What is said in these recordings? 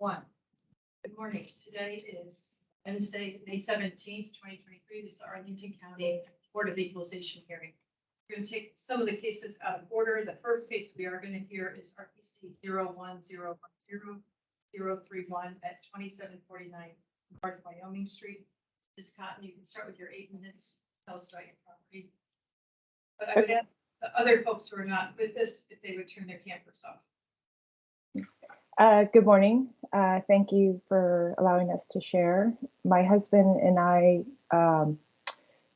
One. Good morning. Today is Wednesday, May 17th, 2023. This is the Arlington County Board of Equalization hearing. We're going to take some of the cases out of order. The first case we are going to hear is RPC 01010031 at 2749 North Wyoming Street. Ms. Cotton, you can start with your 8 minutes. Tell us about your property. But I would ask the other folks who are not with us if they would turn their cameras off. Good morning. Thank you for allowing us to share. My husband and I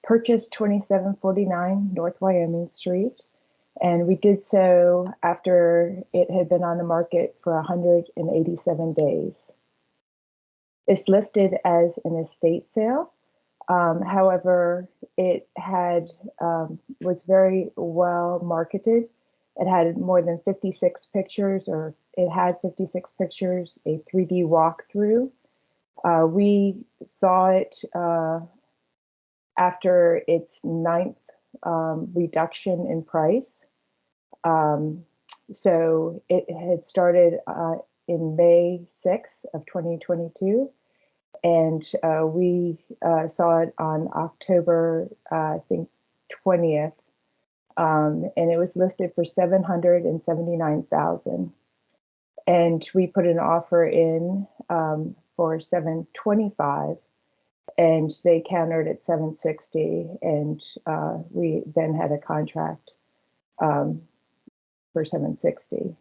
purchased 2749 North Wyoming Street, and we did so after it had been on the market for 187 days. It's listed as an estate sale. However, it had was very well marketed. It had more than 56 pictures, or it had 56 pictures, a 3D walkthrough. We saw it after its 9th reduction in price. So it had started in May 6th of 2022. And we saw it on October, I think, 20th. And it was listed for $779,000. And we put an offer in for $725,000, and they countered at $760,000, and we then had a contract for $760,000.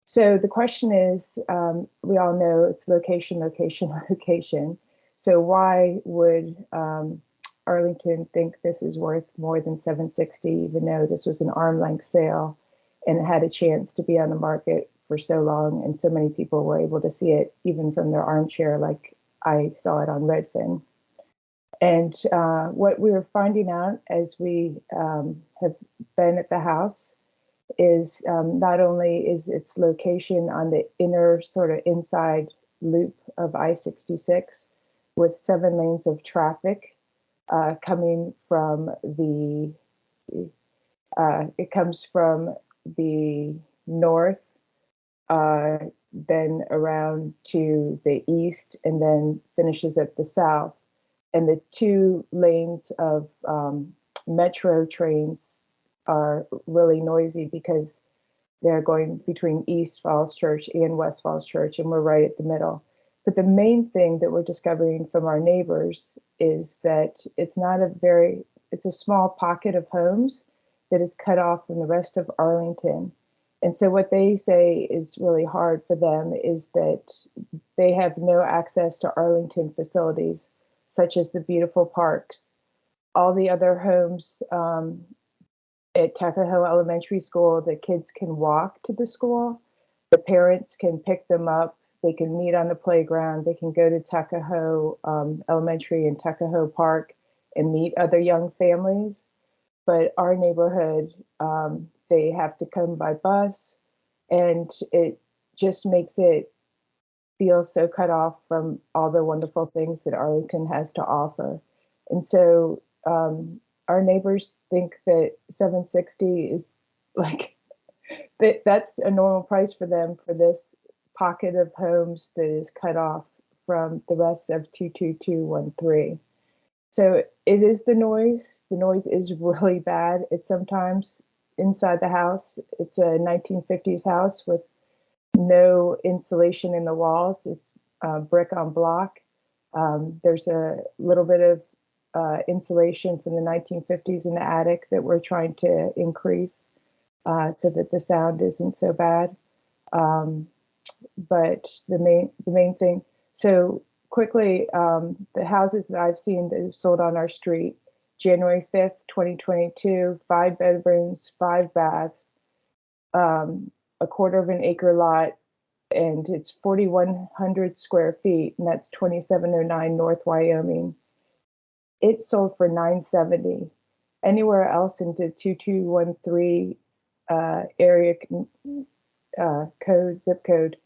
So the question is, we all know it's location, location, location. So why would Arlington think this is worth more than $760,000, even though this was an arm's length sale and it had a chance to be on the market for so long, and so many people were able to see it even from their armchair, like I saw it on Redfin. And what we were finding out as we have been at the house is not only is its location on the inner sort of inside loop of I-66 with 7 lanes of traffic coming from the, it comes from the north, then around to the east, and then finishes at the south. And the 2 lanes of metro trains are really noisy because they're going between East Falls Church and West Falls Church, and we're right at the middle. But the main thing that we're discovering from our neighbors is that it's a small pocket of homes that is cut off from the rest of Arlington. And so what they say is really hard for them is that they have no access to Arlington facilities, such as the beautiful parks. All the other homes at Tuckahoe Elementary School, the kids can walk to the school. The parents can pick them up. They can meet on the playground. They can go to Tuckahoe Elementary and Tuckahoe Park and meet other young families. But our neighborhood, they have to come by bus, and it just makes it feel so cut off from all the wonderful things that Arlington has to offer. And so our neighbors think that $760,000 is like, that's a normal price for them for this pocket of homes that is cut off from the rest of 22213. So it is the noise. The noise is really bad. It's sometimes inside the house. It's a 1950s house with no insulation in the walls. It's brick on block. There's a little bit of insulation from the 1950s in the attic that we're trying to increase so that the sound isn't so bad. But the main thing, so quickly, the houses that I've seen that have sold on our street, January 5th, 2022, 5 bedrooms, 5 baths, a quarter of an acre lot, and it's 4,100 square feet, and that's 2709 North Wyoming. It sold for $970. Anywhere else into 2213 area code, zip code,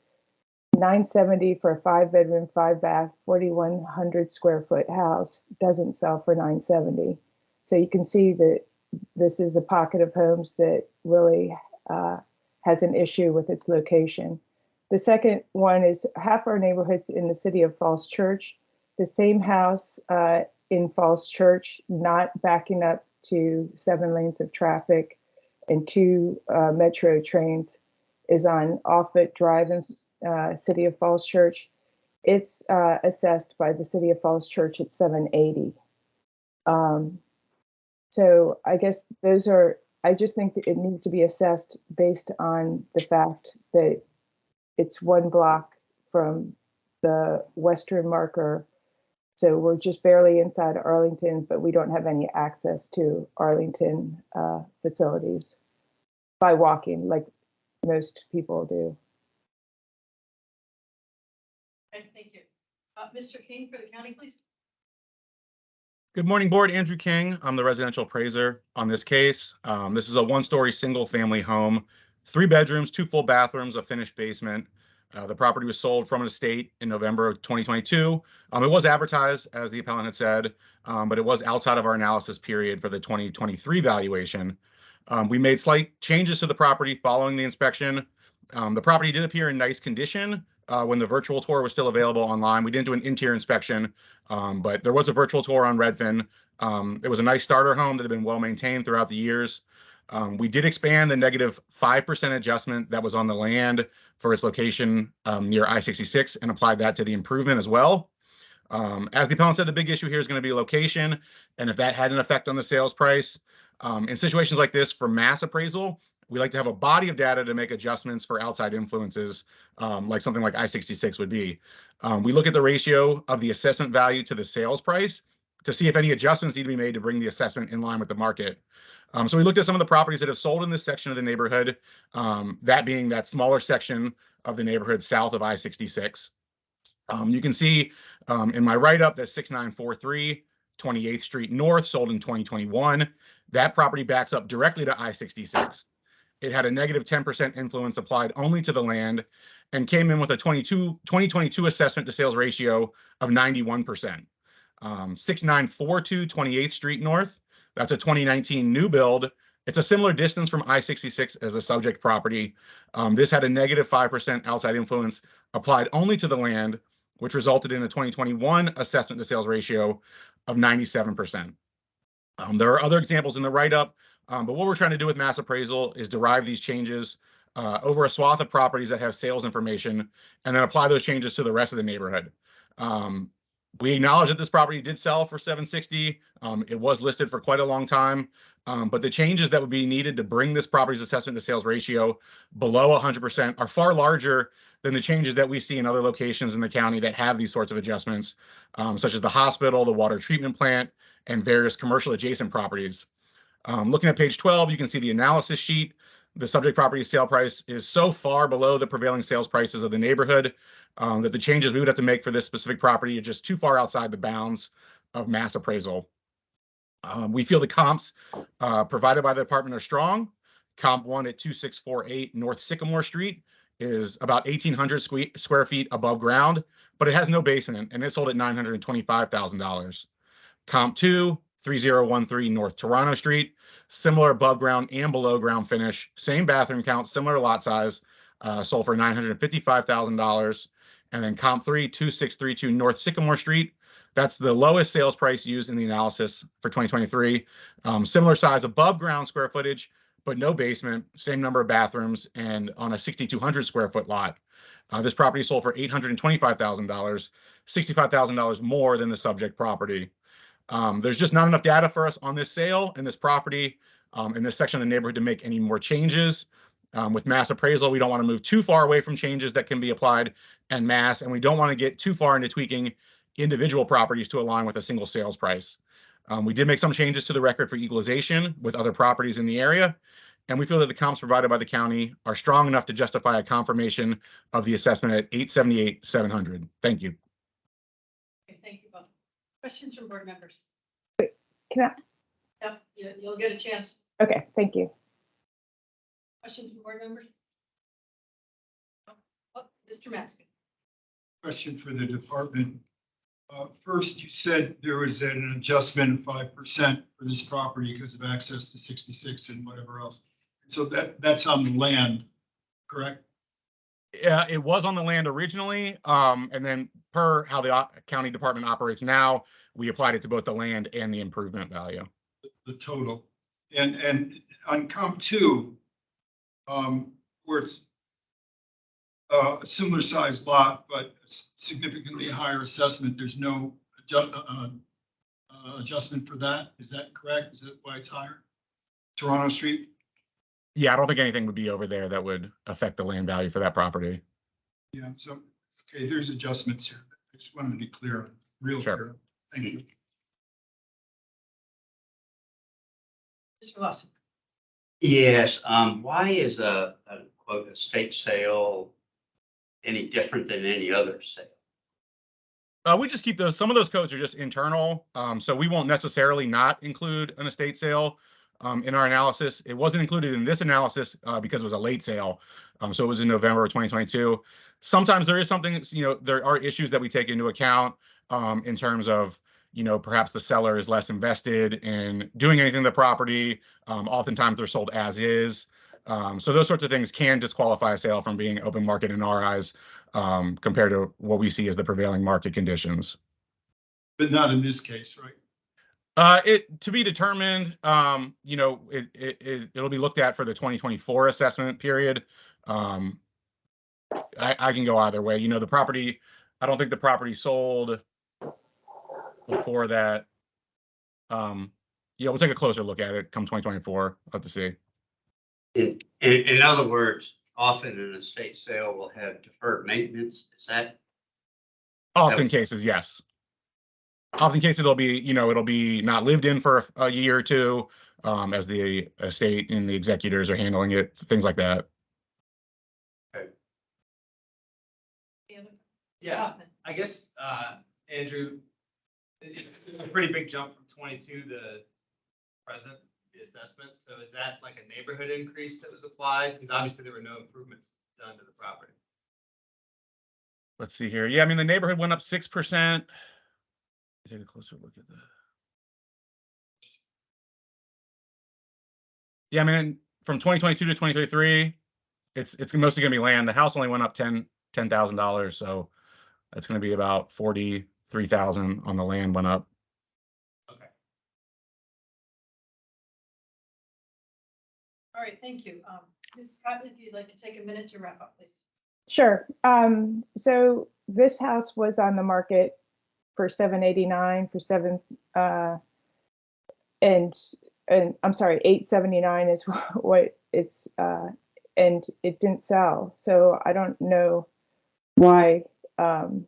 $970 for a 5 bedroom, 5 bath, 4,100 square foot house doesn't sell for $970. So you can see that this is a pocket of homes that really has an issue with its location. The second one is half our neighborhoods in the city of Falls Church. The same house in Falls Church, not backing up to 7 lanes of traffic and 2 metro trains, is on Offutt Drive in city of Falls Church. It's assessed by the city of Falls Church at $780. So I guess those are, I just think that it needs to be assessed based on the fact that it's 1 block from the western marker. So we're just barely inside Arlington, but we don't have any access to Arlington facilities by walking like most people do. Okay, thank you. Mr. King for the county, please. Good morning, board. Andrew King. I'm the residential appraiser on this case. This is a 1-story single family home, 3 bedrooms, 2 full bathrooms, a finished basement. The property was sold from an estate in November of 2022. It was advertised, as the appellant had said, but it was outside of our analysis period for the 2023 valuation. We made slight changes to the property following the inspection. The property did appear in nice condition when the virtual tour was still available online. We didn't do an interior inspection, but there was a virtual tour on Redfin. It was a nice starter home that had been well maintained throughout the years. We did expand the negative 5% adjustment that was on the land for its location near I-66 and applied that to the improvement as well. As the appellant said, the big issue here is going to be location, and if that had an effect on the sales price. In situations like this, for mass appraisal, we like to have a body of data to make adjustments for outside influences, like something like I-66 would be. We look at the ratio of the assessment value to the sales price to see if any adjustments need to be made to bring the assessment in line with the market. So we looked at some of the properties that have sold in this section of the neighborhood, that being that smaller section of the neighborhood south of I-66. You can see in my write-up that 6943 28th Street North sold in 2021. That property backs up directly to I-66. It had a negative 10% influence applied only to the land and came in with a 2022 assessment to sales ratio of 91%. 6942 28th Street North, that's a 2019 new build. It's a similar distance from I-66 as a subject property. This had a negative 5% outside influence applied only to the land, which resulted in a 2021 assessment to sales ratio of 97%. There are other examples in the write-up, but what we're trying to do with mass appraisal is derive these changes over a swath of properties that have sales information and then apply those changes to the rest of the neighborhood. We acknowledge that this property did sell for $760. It was listed for quite a long time, but the changes that would be needed to bring this property's assessment to sales ratio below 100% are far larger than the changes that we see in other locations in the county that have these sorts of adjustments, such as the hospital, the water treatment plant, and various commercial adjacent properties. Looking at page 12, you can see the analysis sheet. The subject property sale price is so far below the prevailing sales prices of the neighborhood that the changes we would have to make for this specific property are just too far outside the bounds of mass appraisal. We feel the comps provided by the department are strong. Comp 1 at 2648 North Sycamore Street is about 1,800 square feet above ground, but it has no basement and it sold at $925,000. Comp 2, 3013 North Toronto Street, similar above ground and below ground finish, same bathroom count, similar lot size, sold for $955,000. And then Comp 3, 2632 North Sycamore Street, that's the lowest sales price used in the analysis for 2023. Similar size above ground square footage, but no basement, same number of bathrooms, and on a 6,200 square foot lot. This property sold for $825,000, $65,000 more than the subject property. There's just not enough data for us on this sale and this property in this section of the neighborhood to make any more changes. With mass appraisal, we don't want to move too far away from changes that can be applied en masse, and we don't want to get too far into tweaking individual properties to align with a single sales price. We did make some changes to the record for equalization with other properties in the area, and we feel that the comps provided by the county are strong enough to justify a confirmation of the assessment at $878,700. Thank you. Okay, thank you both. Questions from board members? Can I? Yep, you'll get a chance. Okay, thank you. Questions from board members? Oh, Mr. Matzke. Question for the department. First, you said there was an adjustment of 5% for this property because of access to 66 and whatever else. So that's on the land, correct? It was on the land originally, and then per how the county department operates now, we applied it to both the land and the improvement value. The total. And on comp two, where it's a similar sized lot, but significantly higher assessment, there's no adjustment for that. Is that correct? Is that why it's higher? Toronto Street? Yeah, I don't think anything would be over there that would affect the land value for that property. Yeah, so, okay, there's adjustments here. I just wanted to be clear, real Sure. clear. Thank you. Mr. Lawson. Yes, why is a quote estate sale any different than any other sale? We just keep those. Some of those codes are just internal, so we won't necessarily not include an estate sale in our analysis. It wasn't included in this analysis because it was a late sale, so it was in November of 2022. Sometimes there is something, there are issues that we take into account in terms of, perhaps the seller is less invested in doing anything to the property. Oftentimes they're sold as is. So those sorts of things can disqualify a sale from being open market in our eyes, compared to what we see as the prevailing market conditions. But not in this case, right? It to be determined. It'll be looked at for the 2024 assessment period. I can go either way. The property. I don't think the property sold before that. We'll take a closer look at it come 2024. I'll have to see. In other words, often an estate sale will have deferred maintenance. Is that? Often cases, yes. Often cases it'll be not lived in for a year or two, as the estate and the executors are handling it, things like that. Yeah, I guess, Andrew, it's a pretty big jump from 22 to present, the assessment. So is that like a neighborhood increase that was applied? Because obviously there were no improvements done to the property. Let's see here. Yeah, I mean, the neighborhood went up 6%. Take a closer look at that. Yeah, I mean, from 2022 to 2023, it's mostly going to be land. The house only went up $10,000, so that's going to be about $43,000 on the land went up. Okay. All right, thank you. Ms. Scott, if you'd like to take a minute to wrap up, please. Sure. So this house was on the market for $789 and I'm sorry, $879 is what it's and it didn't sell. So I don't know why. And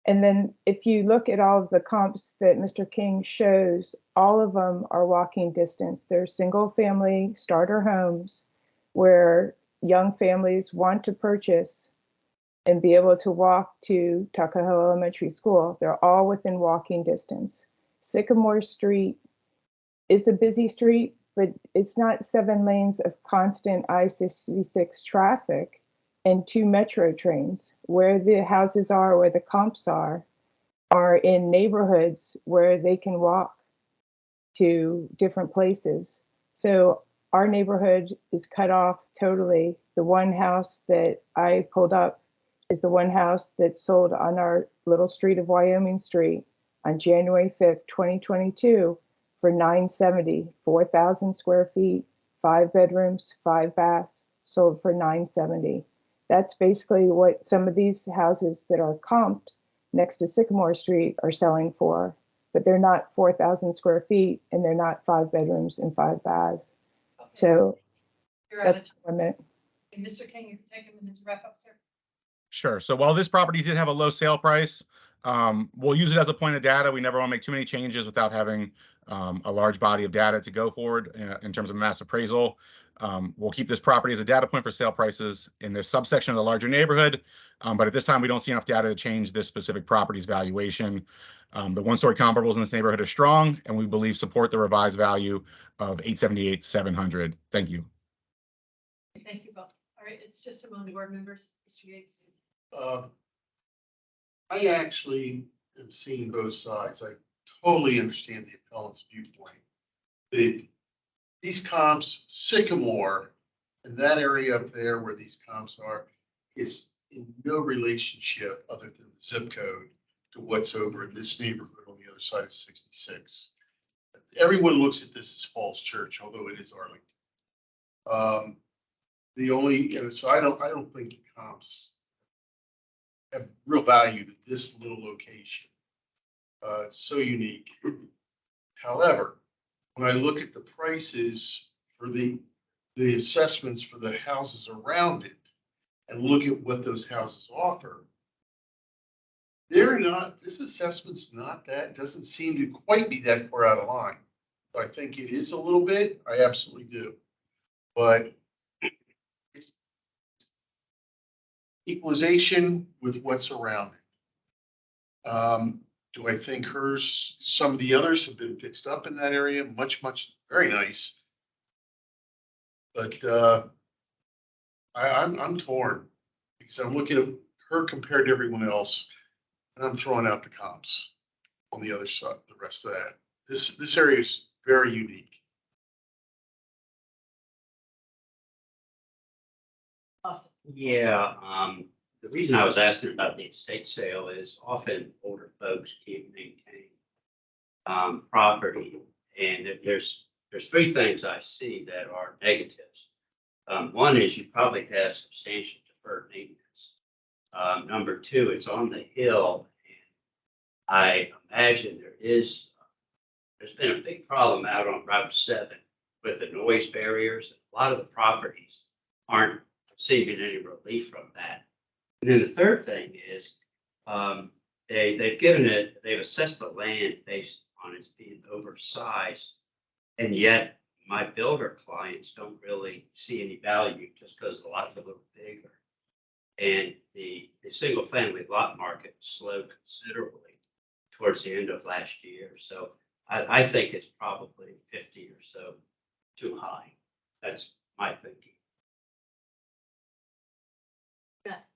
then if you look at all of the comps that Mr. King shows, all of them are walking distance. They're single family starter homes where young families want to purchase and be able to walk to Tuckahoe Elementary School. They're all within walking distance. Sycamore Street is a busy street, but it's not 7 lanes of constant I-66 traffic and 2 metro trains. Where the houses are, where the comps are in neighborhoods where they can walk to different places. So our neighborhood is cut off totally. The one house that I pulled up is the one house that sold on our little street of Wyoming Street on January 5th, 2022 for $970, 4,000 square feet, 5 bedrooms, 5 baths, sold for $970. That's basically what some of these houses that are comped next to Sycamore Street are selling for, but they're not 4,000 square feet and they're not 5 bedrooms and 5 baths. Okay. So You're out of that's time. what I meant. Okay, Mr. King, you can take a minute to wrap up, sir. Sure. So while this property did have a low sale price, we'll use it as a point of data. We never want to make too many changes without having a large body of data to go forward in terms of mass appraisal. We'll keep this property as a data point for sale prices in this subsection of the larger neighborhood. But at this time, we don't see enough data to change this specific property's valuation. The one-story comparables in this neighborhood are strong, and we believe support the revised value of $878,700. Thank you. Thank you both. All right, it's just among the board members. Mr. Yates. I actually am seeing both sides. I totally understand the appellant's viewpoint. These comps, Sycamore, and that area up there where these comps are, is in no relationship other than the zip code to what's over in this neighborhood on the other side of 66. Everyone looks at this as Falls Church, although it is Arlington. The only, so I don't think the comps have real value to this little location. It's so unique. However, when I look at the prices for the assessments for the houses around it and look at what those houses offer, they're not, this assessment's not that, doesn't seem to quite be that far out of line. I think it is a little bit, I absolutely do. But it's equalization with what's around it. Do I think some of the others have been fixed up in that area? Much, very nice. But I'm torn because I'm looking at her compared to everyone else, and I'm throwing out the comps on the other side, the rest of that. This area is very unique. Awesome. Yeah, the reason I was asking about the estate sale is often older folks can't maintain property. And there's three things I see that are negatives. One is you probably have substantial deferred maintenance. Number two, it's on the hill. And I imagine there's been a big problem out on Route 7 with the noise barriers. A lot of the properties aren't receiving any relief from that. And then the third thing is they've assessed the land based on its being oversized. And yet my builder clients don't really see any value just because the lots are a little bigger. And the single family lot market slowed considerably towards the end of last year. So I think it's probably 50 or so too high. That's my thinking. Yes.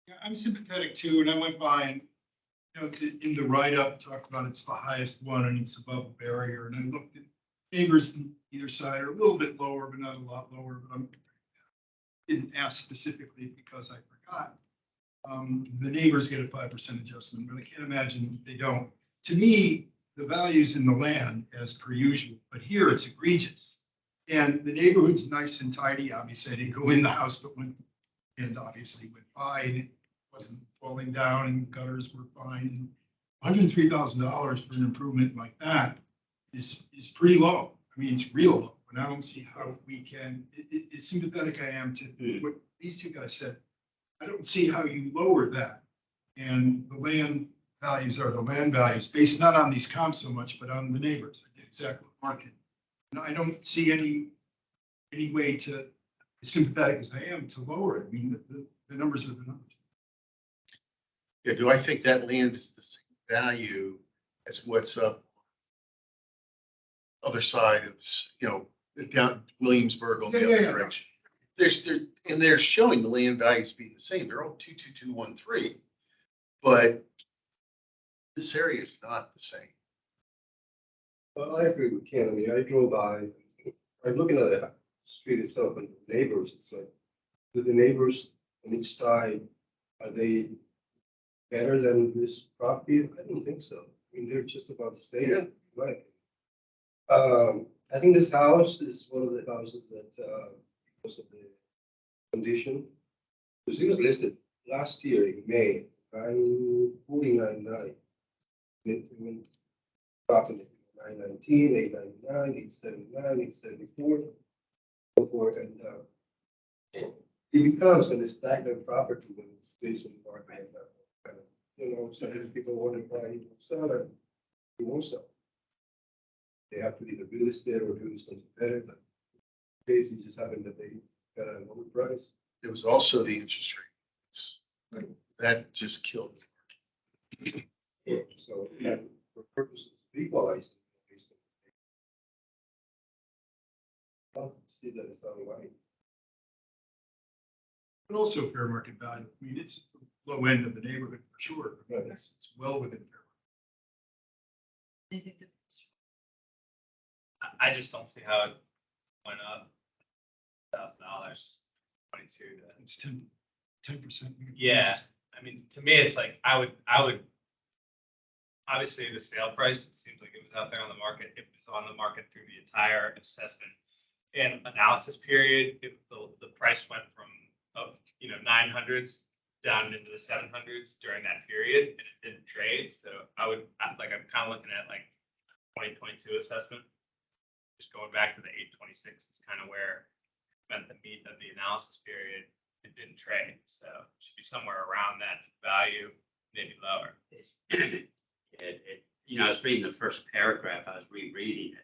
Yeah, I'm sympathetic too, and I went by and, in the write-up, talked about it's the highest one and it's above a barrier, and I looked at neighbors on either side are a little bit lower, but not a lot lower, but didn't ask specifically because I forgot. The neighbors get a 5% adjustment, but I can't imagine they don't. To me, the value's in the land as per usual, but here it's egregious. And the neighborhood's nice and tidy. Obviously, I didn't go in the house, but and obviously went by and it wasn't falling down and gutters were fine. And $103,000 for an improvement like that is pretty low. I mean, it's real low, and I don't see how we can, as sympathetic I am to what these two guys said, I don't see how you lower that. And the land values are the land values based not on these comps so much, but on the neighbors. I did exactly what Mark did. And I don't see any way to, as sympathetic as I am, to lower it. I mean, the numbers are the numbers. Yeah, do I think that land is the same value as what's up other side of, down Williamsburg on the Yeah, other yeah. direction? They're showing the land values being the same. They're all 22213, but this area is not the same. Well, I agree with Ken. I mean, I drove by, I'm looking at the street itself and the neighbors. It's like, do the neighbors on each side, are they better than this property? I don't think so. I mean, they're just about the same. Right. I think this house is one of the houses that, because of the condition, because it was listed last year in May, 949.9. It went up in 919, 899, 879, 874, so forth, and it becomes an stagnant property when it stays in the market. Sometimes people wonder why he won't sell it. He won't sell. They have to either relist it or do something better. But basically, just happened that they got a lower price. It was also the interest rate. That just killed it. Yeah. So for purposes of equalizing, see that it's not right. But also fair market value. I mean, it's low end of the neighborhood for sure. Right. It's well within fair Anything to- I just don't see how it went up $1,000, 22 market. It's 10. 10%. Yeah, I mean, to me, it's like, I would, obviously, the sale price, it seems like it was out there on the market. It was on the market through the entire assessment and analysis period. The price went from, 900s down into the 700s during that period, and it didn't trade. So I'm kind of looking at like 2022 assessment. Just going back to the 826 is kind of where it meant the meat of the analysis period. It didn't trade, so it should be somewhere around that value, maybe lower. I was reading the first paragraph, I was rereading it,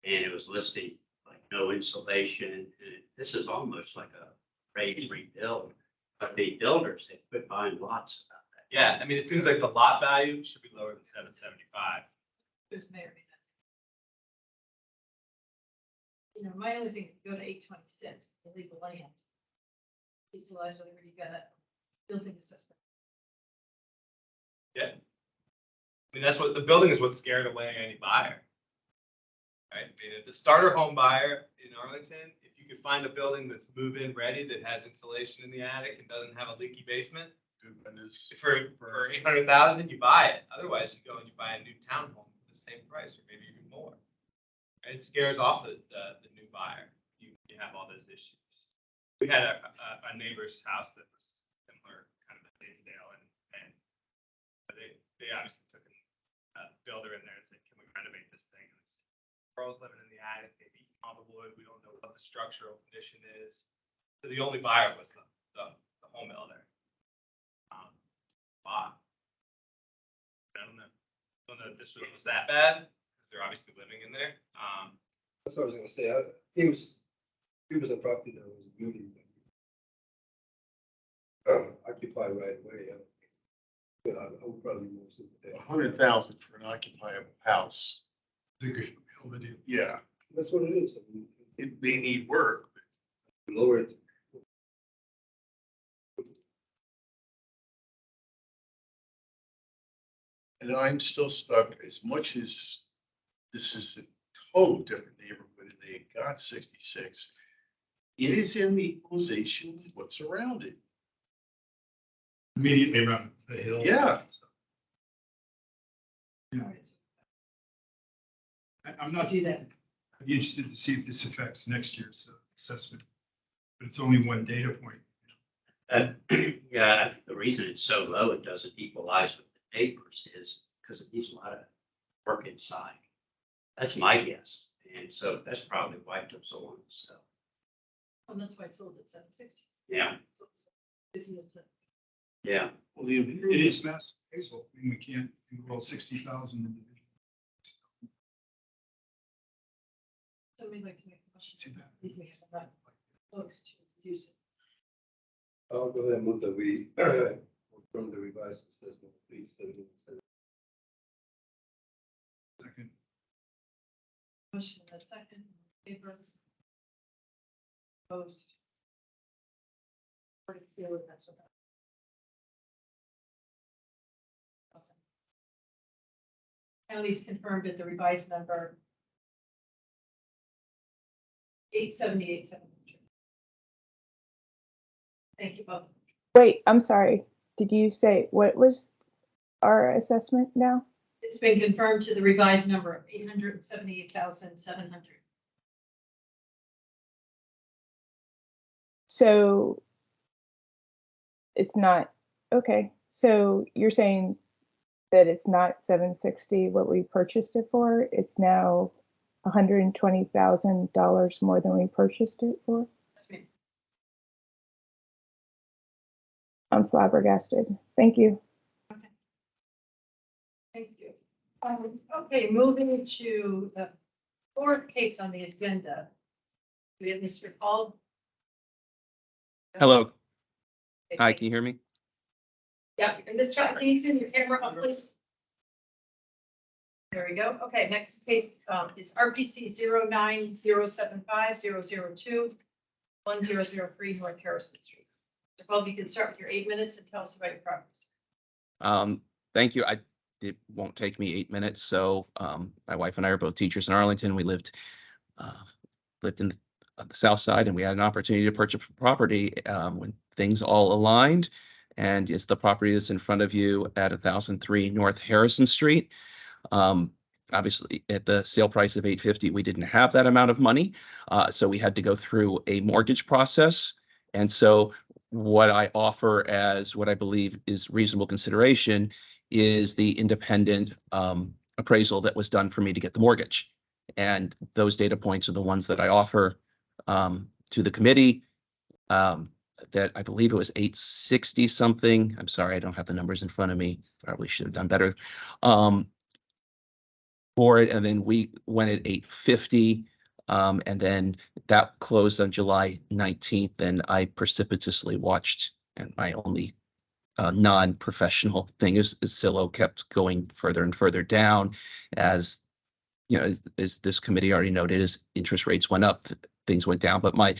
and it was listing like no insulation. And this is almost like a ready to rebuild, but the builders, they quit buying lots about that. Yeah, I mean, it seems like the lot value should be lower than 775. There's may or may not. My only thing, if you go to 826, illegal land. Equalize whether you got a building assessment. Yeah. I mean, that's what the building is, what's scared away any buyer. Right? I mean, the starter home buyer in Arlington, if you could find a building that's move-in ready, that has insulation in the attic and doesn't have a leaky basement, for 800,000, you buy it. Otherwise, you go and you buy a new townhome for the same price or maybe even more. It scares off the new buyer. You have all those issues. We had a neighbor's house that was similar, kind of a Dale, and they obviously took a builder in there and said, "Can we renovate this thing?" And they said, "Girls living in the attic, they've eaten all the wood. We don't know what the structural condition is." So the only buyer was the home builder. Wow. I don't know if this was that bad because they're obviously living in there. That's what I was gonna say. It was a property that was really occupied right away. I would probably move to there. 100,000 for an occupiable house. It's a good hell of a deal. Yeah, That's what it is. I mean, it may need work, but lower it. and I'm still stuck, as much as this is a total different neighborhood and they got 66. It is in the equalization with what's around it. Immediately around the hill. Yeah. Yeah. I'm not, Do that. I'd be interested to see if this affects next year's assessment, but it's only one data point. Yeah, I think the reason it's so low, it doesn't equalize with the neighbors, is because it needs a lot of work inside. That's my guess. And so that's probably why it took so long to sell. And that's why it sold at 760. Yeah, So it's a good deal to- yeah. Well, the It is massive. Hazel. I mean, we can't enroll 60,000 individuals. Somebody like to make a motion. Too bad. If we have enough folks to use it. I'll go ahead and move that we from the revised assessment, please. Second. Motion and a second. Favor. Opposed. Or feel that's what. Awesome. Counties confirmed at the revised number 878,700. Thank you both. Wait, I'm sorry. Did you say, what was our assessment now? It's been confirmed to the revised number of 878,700. So it's not, okay. So you're saying that it's not 760 what we purchased it for? It's now $120,000 more than we purchased it for? Yes, ma'am. I'm flabbergasted. Thank you. Thank you. Okay, moving to the fourth case on the agenda. We have Mr. Paul. Hello. Hi, can you hear me? Yeah, and Ms. Chuck, can you turn your camera on, please? There we go. Okay, next case is RPC 09075002100 North Harrison Street. Mr. Paul, you can start with your 8 minutes and tell us about your progress. Thank you. It won't take me 8 minutes. So my wife and I are both teachers in Arlington. We lived in on the south side, and we had an opportunity to purchase property when things all aligned. And it's the property that's in front of you at 1003 North Harrison Street. Obviously, at the sale price of $850, we didn't have that amount of money, so we had to go through a mortgage process. And so what I offer as what I believe is reasonable consideration is the independent appraisal that was done for me to get the mortgage. And those data points are the ones that I offer to the committee. That I believe it was 860 something. I'm sorry, I don't have the numbers in front of me. Probably should have done better. For it, and then we went at 850, and then that closed on July 19th, and I precipitously watched, and my only non-professional thing is Zillow kept going further and further down as, you know, as this committee already noted, as interest rates went up, things went down. But my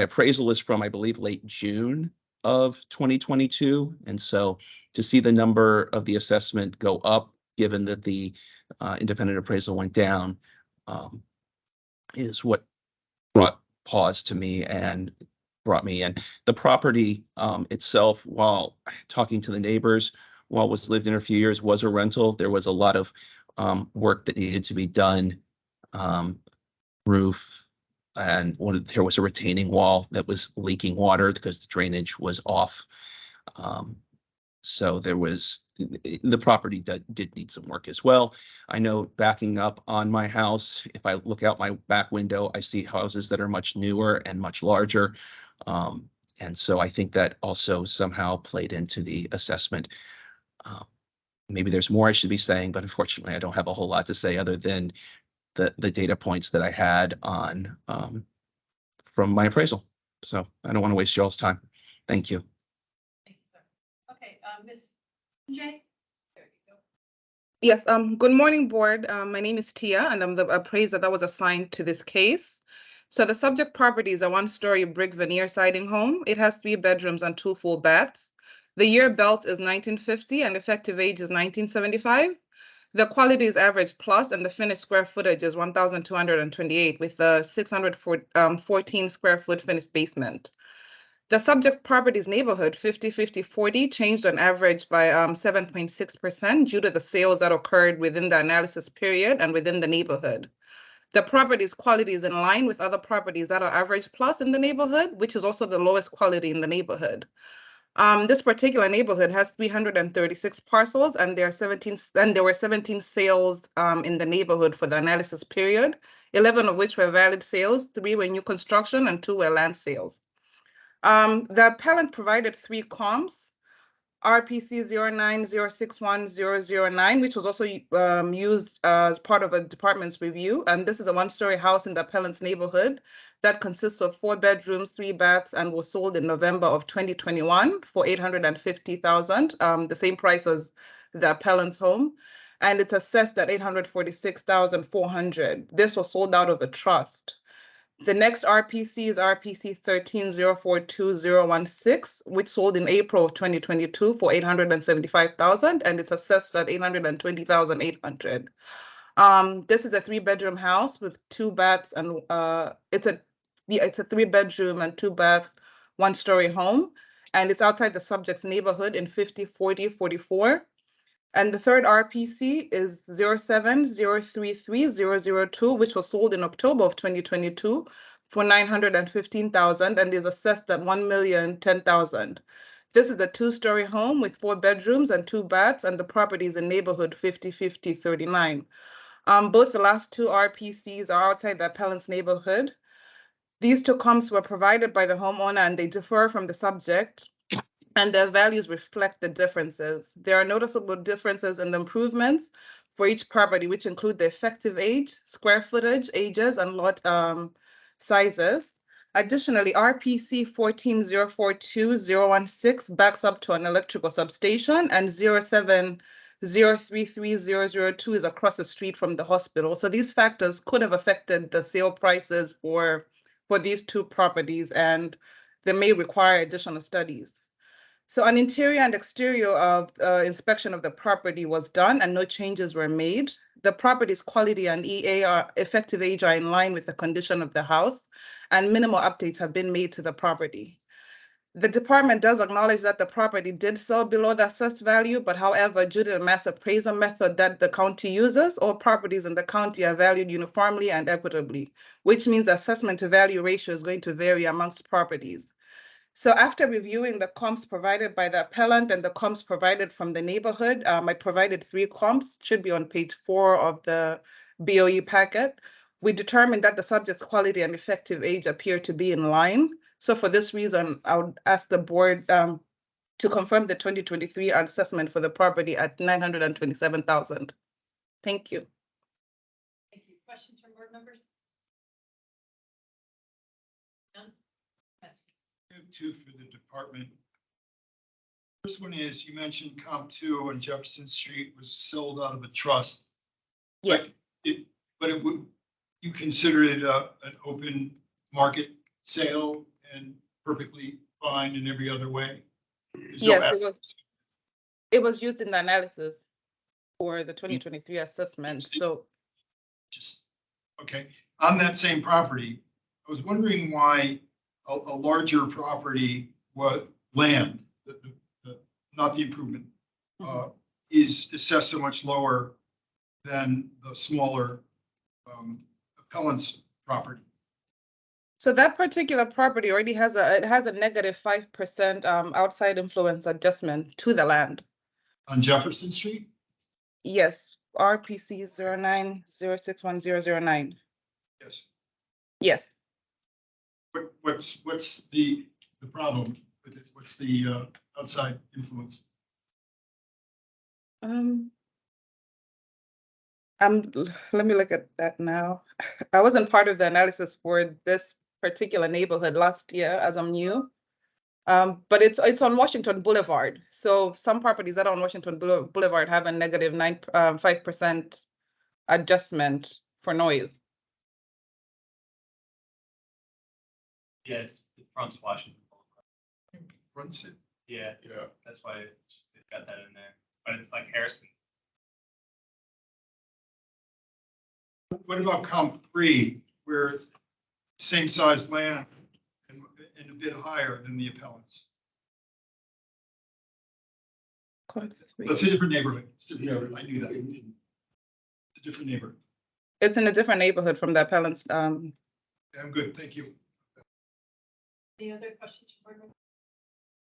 appraisal is from, I believe, late June of 2022. And so to see the number of the assessment go up, given that the independent appraisal went down, is what brought pause to me and brought me in. The property itself, while talking to the neighbors, while it was lived in a few years, was a rental. There was a lot of work that needed to be done, roof, and there was a retaining wall that was leaking water because the drainage was off. So there was, the property did need some work as well. I know backing up on my house, if I look out my back window, I see houses that are much newer and much larger. And so I think that also somehow played into the assessment. Maybe there's more I should be saying, but unfortunately I don't have a whole lot to say other than the data points that I had on from my appraisal. So I don't want to waste y'all's time. Thank you. Thank you, sir. Okay, Ms. J. There you go. Yes, good morning, board. My name is Tia, and I'm the appraiser that was assigned to this case. So the subject property is a one-story brick veneer siding home. It has 3 bedrooms and 2 full baths. The year built is 1950 and effective age is 1975. The quality is average plus, and the finished square footage is 1,228 with a 614 square foot finished basement. The subject property's neighborhood, 50-50-40, changed on average by 7.6% due to the sales that occurred within the analysis period and within the neighborhood. The property's quality is in line with other properties that are average plus in the neighborhood, which is also the lowest quality in the neighborhood. This particular neighborhood has 336 parcels, and there were 17 sales in the neighborhood for the analysis period, 11 of which were valid sales, 3 were new construction, and 2 were land sales. The appellant provided 3 comps, RPC 09061009, which was also used as part of a department's review. And this is a 1-story house in the appellant's neighborhood that consists of 4 bedrooms, 3 baths, and was sold in November of 2021 for $850,000, the same price as the appellant's home. And it's assessed at $846,400. This was sold out of a trust. The next RPC is RPC 13042016, which sold in April of 2022 for $875,000, and it's assessed at $820,800. This is a 3-bedroom house with 2 baths, and it's a 3-bedroom and 2-bath, 1-story home, and it's outside the subject's neighborhood in 50-40-44. And the third RPC is 07033-002, which was sold in October of 2022 for $915,000 and is assessed at $1,010,000. This is a 2-story home with 4 bedrooms and 2 baths, and the property is in neighborhood 50-50-39. Both the last 2 RPCs are outside the appellant's neighborhood. These 2 comps were provided by the homeowner, and they differ from the subject, and their values reflect the differences. There are noticeable differences in the improvements for each property, which include the effective age, square footage, ages, and lot sizes. Additionally, RPC 14042-016 backs up to an electrical substation, and 07033-002 is across the street from the hospital. So these factors could have affected the sale prices for these 2 properties, and they may require additional studies. So an interior and exterior of inspection of the property was done and no changes were made. The property's quality and effective age are in line with the condition of the house, and minimal updates have been made to the property. The department does acknowledge that the property did sell below the assessed value, but however, due to the mass appraisal method that the county uses, all properties in the county are valued uniformly and equitably, which means assessment to value ratio is going to vary amongst properties. So after reviewing the comps provided by the appellant and the comps provided from the neighborhood, I provided 3 comps, should be on page 4 of the BOE packet. We determined that the subject's quality and effective age appear to be in line. So for this reason, I would ask the board to confirm the 2023 assessment for the property at $927,000. Thank you. Thank you. Questions from board members? None? That's I have 2 for the department. First one is, you mentioned comp 2 on Jefferson Street was sold out of a trust. Yes. But it would, you consider it an open market sale and perfectly fine in every other way? There's no Yes, it was used in the analysis for the 2023 assessment. So just, okay. On that same property, I was wondering why a larger property, what land, not the improvement, is assessed so much lower than the smaller appellant's property. So that particular property already has a negative 5% outside influence adjustment to the land. On Jefferson Street? Yes, RPC 09061009. Yes. Yes. What's the problem with it? What's the outside influence? Let me look at that now. I wasn't part of the analysis for this particular neighborhood last year as I'm new. But it's on Washington Boulevard. So some properties that are on Washington Boulevard have a negative 5% adjustment for noise. Yes, it fronts Washington. Runs it? Yeah, Yeah. that's why they've got that in there. But it's like Harrison. What about comp 3, where it's same size land and a bit higher than the appellants? That's a different neighborhood. It's a different neighborhood. I knew that. It's a different neighborhood. It's in a different neighborhood from the appellant's. I'm good, thank you. Any other questions from board members?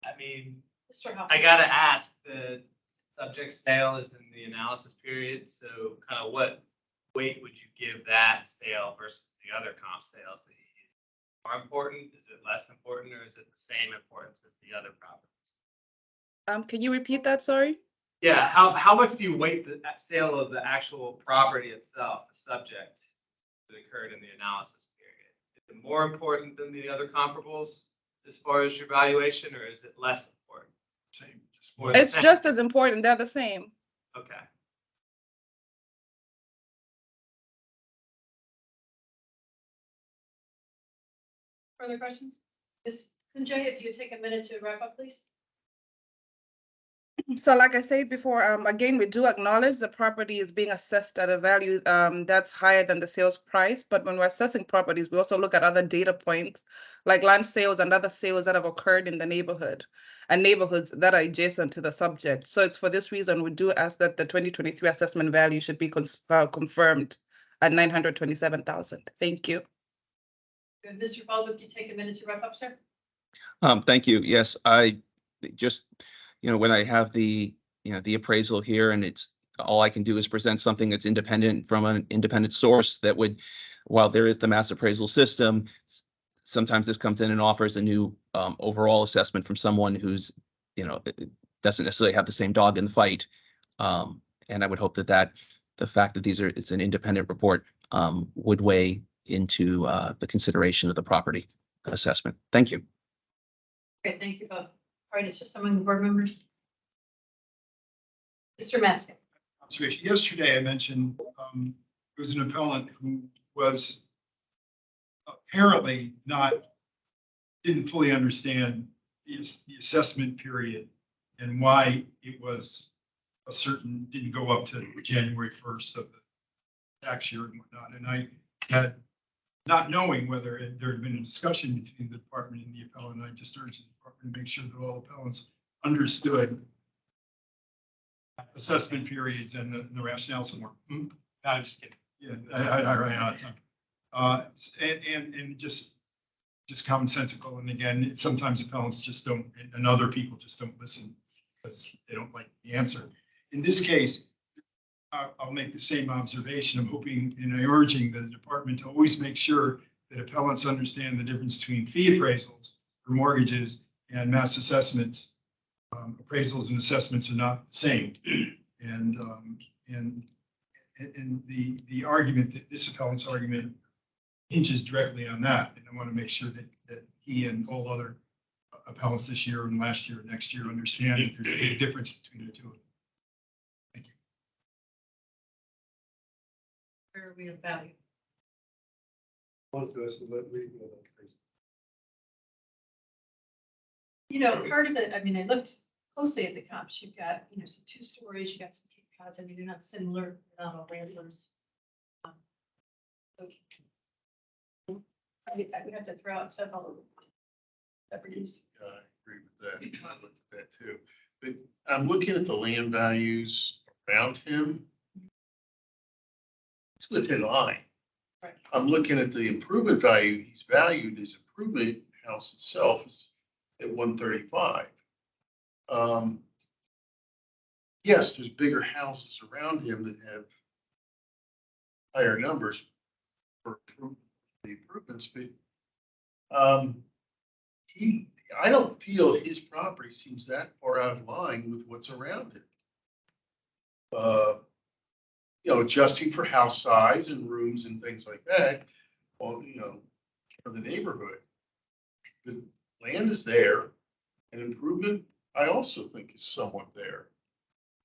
I mean, Mr. Hopper? I gotta ask, the subject sale is in the analysis period, so kind of what weight would you give that sale versus the other comp sales that you use? More important? Is it less important, or is it the same importance as the other properties? Can you repeat that? Sorry. Yeah, how much do you weight the sale of the actual property itself, the subject that occurred in the analysis period? Is it more important than the other comparables as far as your valuation, or is it less important? Same. It's just as important. They're the same. Okay. Further questions? Ms. Kunjay, if you take a minute to wrap up, please. So like I said before, again, we do acknowledge the property is being assessed at a value that's higher than the sales price. But when we're assessing properties, we also look at other data points like land sales and other sales that have occurred in the neighborhood and neighborhoods that are adjacent to the subject. So it's for this reason we do ask that the 2023 assessment value should be confirmed at $927,000. Thank you. Good. Mr. Baldwin, you take a minute to wrap up, sir? Thank you. Yes, I just, when I have the appraisal here and it's all I can do is present something that's independent from an independent source that would, while there is the mass appraisal system, sometimes this comes in and offers a new overall assessment from someone who's, doesn't necessarily have the same dog in the fight. And I would hope that the fact that it's an independent report would weigh into the consideration of the property assessment. Thank you. Okay, thank you both. All right, it's just among the board members. Mr. Matzke. Observation. Yesterday, I mentioned there was an appellant who was apparently didn't fully understand the assessment period and why it was a certain, didn't go up to January 1st of the tax year and whatnot. And I had, not knowing whether there had been a discussion between the department and the appellant, I just urged the department to make sure that all appellants understood assessment periods and the rationale somewhere. No, I'm just kidding. Yeah, I ran out of time. And just commonsensical. And again, sometimes appellants just don't, and other people just don't listen because they don't like the answer. In this case, I'll make the same observation. I'm hoping and I'm urging the department to always make sure that appellants understand the difference between fee appraisals for mortgages and mass assessments. Appraisals and assessments are not the same. And the argument that this appellant's argument hinges directly on that. And I want to make sure that he and all other appellants this year and last year and next year understand that there's a big difference between the two of them. Thank you. Where we have value. You know, part of it, I mean, I looked closely at the comps. You've got, you know, some 2 stories, you got some Cape Cods. I mean, they're not similar, they're not all ramblers. So I would have to throw out several properties. I agree with that. I looked at that too. But I'm looking at the land values around him. It's within line. Right. I'm looking at the improvement value. He's valued his improvement house itself is at 135. Yes, there's bigger houses around him that have higher numbers for the improvements, but I don't feel his property seems that far out of line with what's around it. You know, adjusting for house size and rooms and things like that, well, you know, for the neighborhood. The land is there, and improvement, I also think is somewhat there,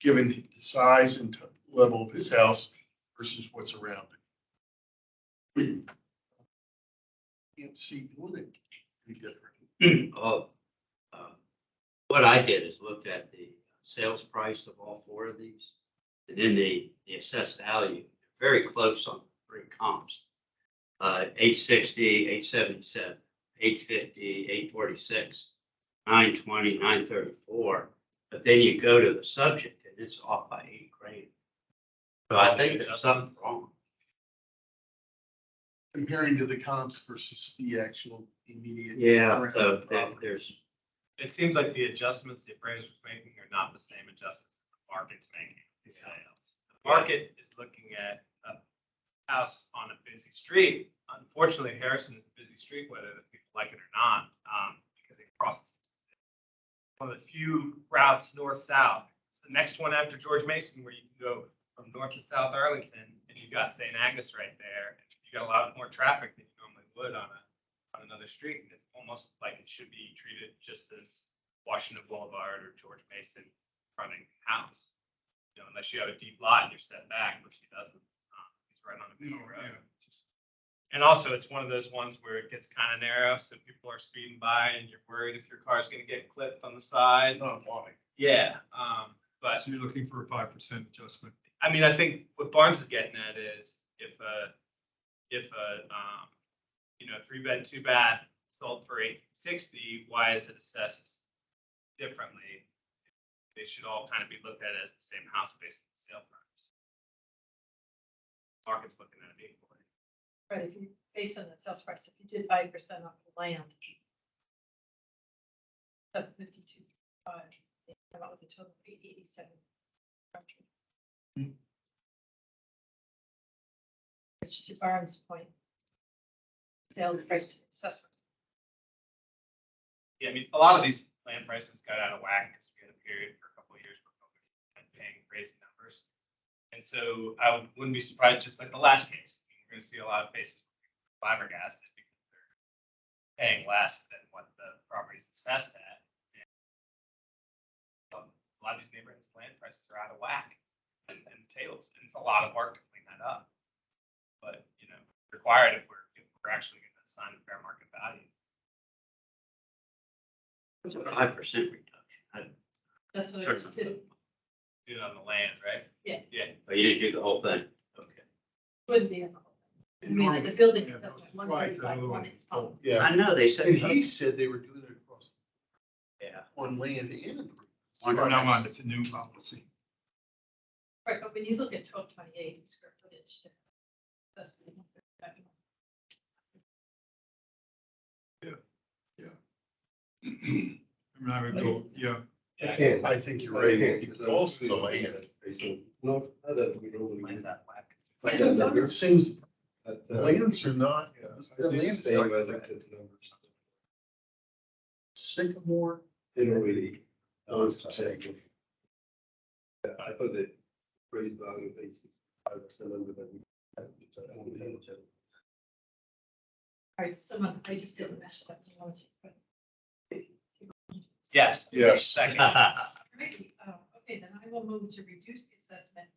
given the size and level of his house versus what's around it. Can't see doing it any different. What I did is looked at the sales price of all 4 of these, and then the assessed value, very close on 3 comps. 860, 877, 850, 846, 920, 934. But then you go to the subject and it's off by 8 grand. So I think there's something wrong. Comparing to the comps versus the actual immediate. Yeah, so there's. It seems like the adjustments the appraiser's making are not the same adjustments that the market's making these sales. The market is looking at a house on a busy street. Unfortunately, Harrison is a busy street, whether people like it or not, because it crosses one of the few routes north-south. It's the next one after George Mason, where you can go from north to south Arlington, and you've got St. Agnes right there. You got a lot more traffic than you normally would on another street. And it's almost like it should be treated just as Washington Boulevard or George Mason fronting house. You know, unless you have a deep lot and you're set back, which he doesn't. He's right on a busy road. And also, it's one of those ones where it gets kind of narrow, so people are speeding by, and you're worried if your car's going to get clipped on the side. Not why. Yeah, but So you're looking for a 5% adjustment. I mean, I think what Barnes is getting at is if a 3-bed, 2-bath sold for $860, why is it assessed differently? They should all kind of be looked at as the same house based on the sale price. Market's looking at it equally. Right, if you, based on the sales price, if you did 5% off the land, 752.5, they come out with a total of 887. Which to Barnes' point, sales price to assessment. Yeah, I mean, a lot of these land prices got out of whack because we had a period for a couple of years where folks were paying crazy numbers. And so I wouldn't be surprised, just like the last case, we're going to see a lot of cases flabbergasted because they're paying less than what the property's assessed at. And a lot of these neighborhoods' land prices are out of whack and tails, and it's a lot of work to clean that up. But, you know, required if we're actually going to assign a fair market value. It's a 5% reduction. That's what it is too. Do it on the land, right? Yeah. Yeah. But you didn't do the whole thing. Okay. Wouldn't be. I mean, the building is one thirty-five, one is top. Yeah, I know, they and said. he said they were doing it across Yeah. on land and. From now on, it's a new policy. Right, but when you look at 1228 square footage. That's. I mean, I would go, yeah, I can't. I think you're I right, can't, it because falls to I'm the looking land. at it, so, no, other we don't really. I think it seems But, the lands are not, the I did lands say are when I looked at the numbers. Sycamore. They don't really. Saying. Yeah, I thought that raised value based 5% under that. All right, someone, I just did the math. That's one, Yes. Yes. Second. Right, okay, then I will move to reduce the assessment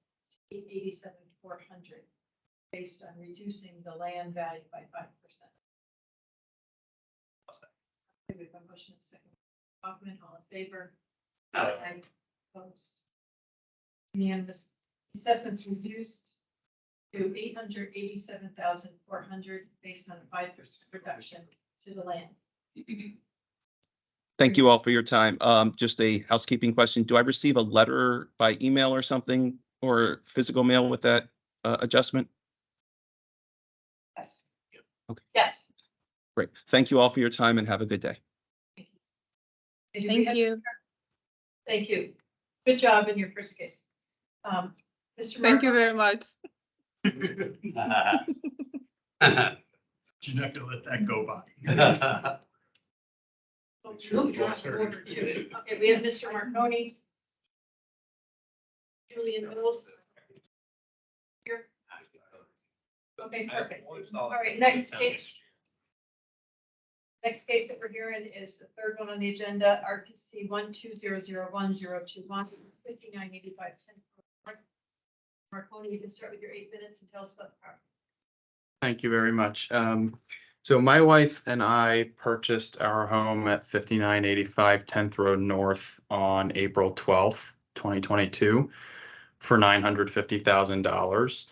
to 87,400 based on reducing the land value by 5%. Okay, we've got a motion and a second. Hoffman, all in favor? Aye. Opposed? Unanimous. Assessments reduced to 887,400 based on a 5% reduction to the land. Thank you all for your time. Just a housekeeping question. Do I receive a letter by email or something or physical mail with that adjustment? Yes. Okay. Yes. Great. Thank you all for your time and have a good day. Thank you. Thank you. Good job in your first case. Mr. Thank you Marco? very much. you're not gonna let that go by. Moved on to order two. Okay, we have Mr. Marconi. Julian Mills. Here. Okay, perfect. All right, next case. Next case that we're hearing is the third one on the agenda, RPC 12001-021, 5985 10th. Marconi, you can start with your 8 minutes and tell us about the property. Thank you very much. So my wife and I purchased our home at 5985 10th Road North on April 12th, 2022 for $950,000.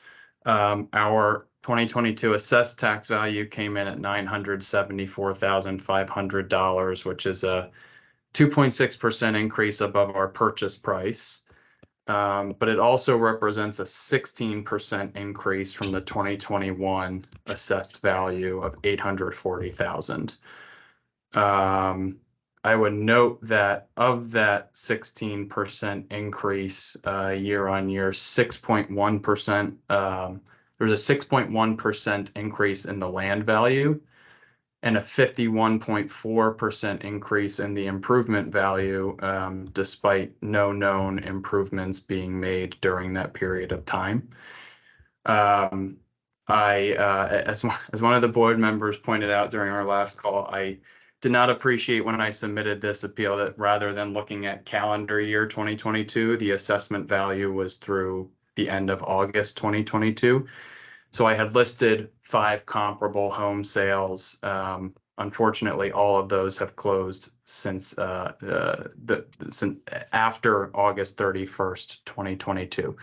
Our 2022 assessed tax value came in at $974,500, which is a 2.6% increase above our purchase price. But it also represents a 16% increase from the 2021 assessed value of $840,000. I would note that of that 16% increase year on year, 6.1%, there's a 6.1% increase in the land value and a 51.4% increase in the improvement value, despite no known improvements being made during that period of time. As one of the board members pointed out during our last call, I did not appreciate when I submitted this appeal that rather than looking at calendar year 2022, the assessment value was through the end of August 2022. So I had listed 5 comparable home sales. Unfortunately, all of those have closed since since after August 31st, 2022.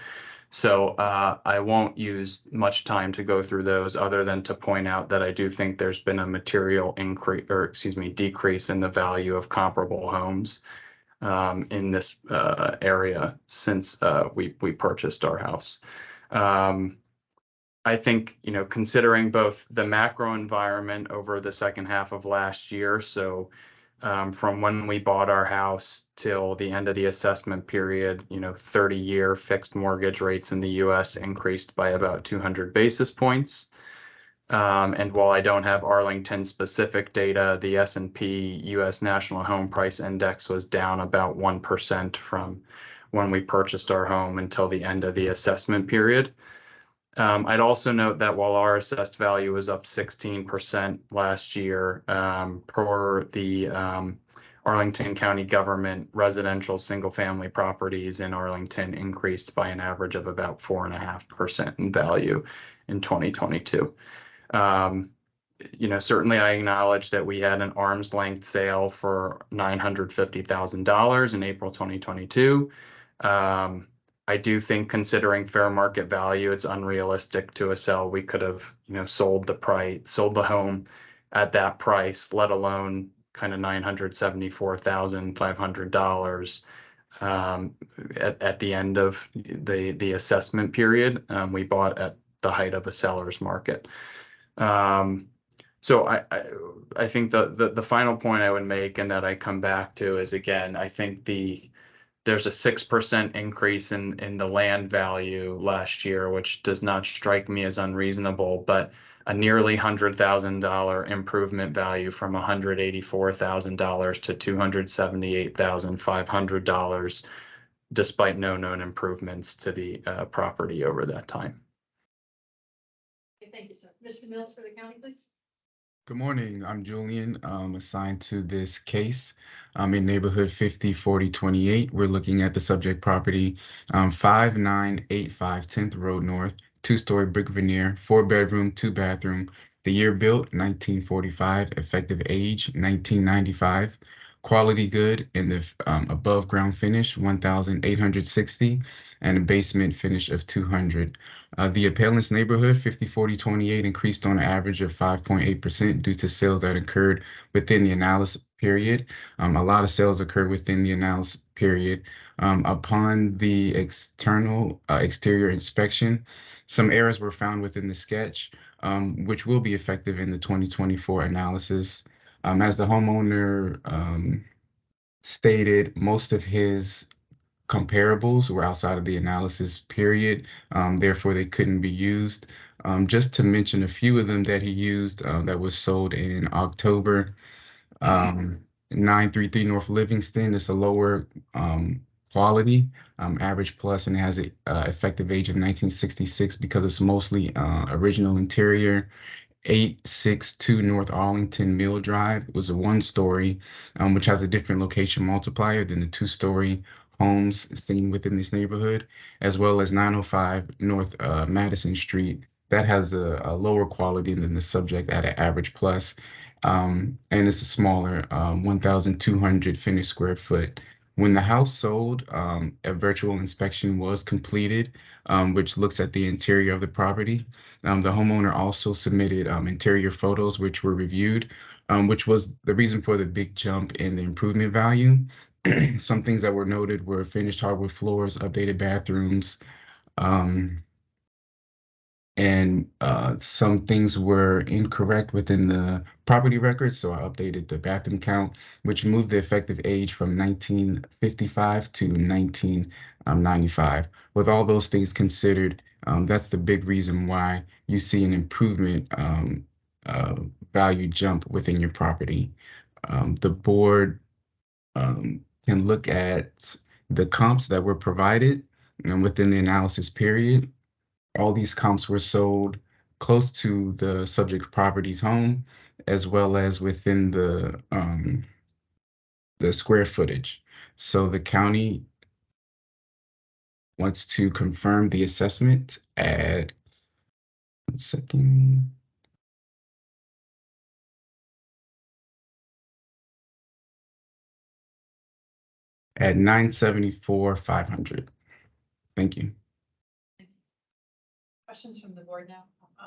So I won't use much time to go through those other than to point out that I do think there's been a material increase, or excuse me, decrease in the value of comparable homes in this area since we purchased our house. I think, you know, considering both the macro environment over the second half of last year, so from when we bought our house till the end of the assessment period, you know, 30-year fixed mortgage rates in the U.S. increased by about 200 basis points. And while I don't have Arlington specific data, the S&P U.S. National Home Price Index was down about 1% from when we purchased our home until the end of the assessment period. I'd also note that while our assessed value was up 16% last year, per the Arlington County government, residential single-family properties in Arlington increased by an average of about 4.5% in value in 2022. certainly I acknowledge that we had an arm's length sale for $950,000 in April 2022. I do think considering fair market value, it's unrealistic to sell. We could have, sold the home at that price, let alone kind of $974,500 at the end of the assessment period. We bought at the height of a seller's market. So I think the final point I would make, and that I come back to, is, again, I think there's a 6% increase in the land value last year, which does not strike me as unreasonable, but a nearly $100,000 improvement value from $184,000 to $278,500, despite no known improvements to the property over that time. Okay, thank you, sir. Mr. Mills for the county, please. Good morning. I'm Julian, assigned to this case. I'm in neighborhood 504028. We're looking at the subject property, 5985 10th Road North, 2-story brick veneer, 4-bedroom, 2-bathroom. The year built, 1945. Effective age, 1995. Quality good in the above ground finish, 1,860, and a basement finish of 200. The appellant's neighborhood, 504028, increased on an average of 5.8% due to sales that occurred within the analysis period. A lot of sales occurred within the analysis period. Upon the exterior inspection, some errors were found within the sketch, which will be effective in the 2024 analysis. As the homeowner stated, most of his comparables were outside of the analysis period, therefore they couldn't be used. Just to mention a few of them that he used that was sold in October. 933 North Livingston is a lower quality, average plus, and it has an effective age of 1966 because it's mostly original interior. 862 North Arlington Mill Drive was a 1-story, which has a different location multiplier than the 2-story homes seen within this neighborhood, as well as 905 North Madison Street. That has a lower quality than the subject at an average plus, and it's a smaller 1,200 finished square foot. When the house sold, a virtual inspection was completed, which looks at the interior of the property. The homeowner also submitted interior photos, which were reviewed, which was the reason for the big jump in the improvement value. Some things that were noted were finished hardwood floors, updated bathrooms, and some things were incorrect within the property records. So I updated the bathroom count, which moved the effective age from 1955 to 1995. With all those things considered, that's the big reason why you see an improvement value jump within your property. The board can look at the comps that were provided within the analysis period. All these comps were sold close to the subject property's home, as well as within the square footage. So the county wants to confirm the assessment at, 1 second. At $974,500. Thank you. Questions from the board now?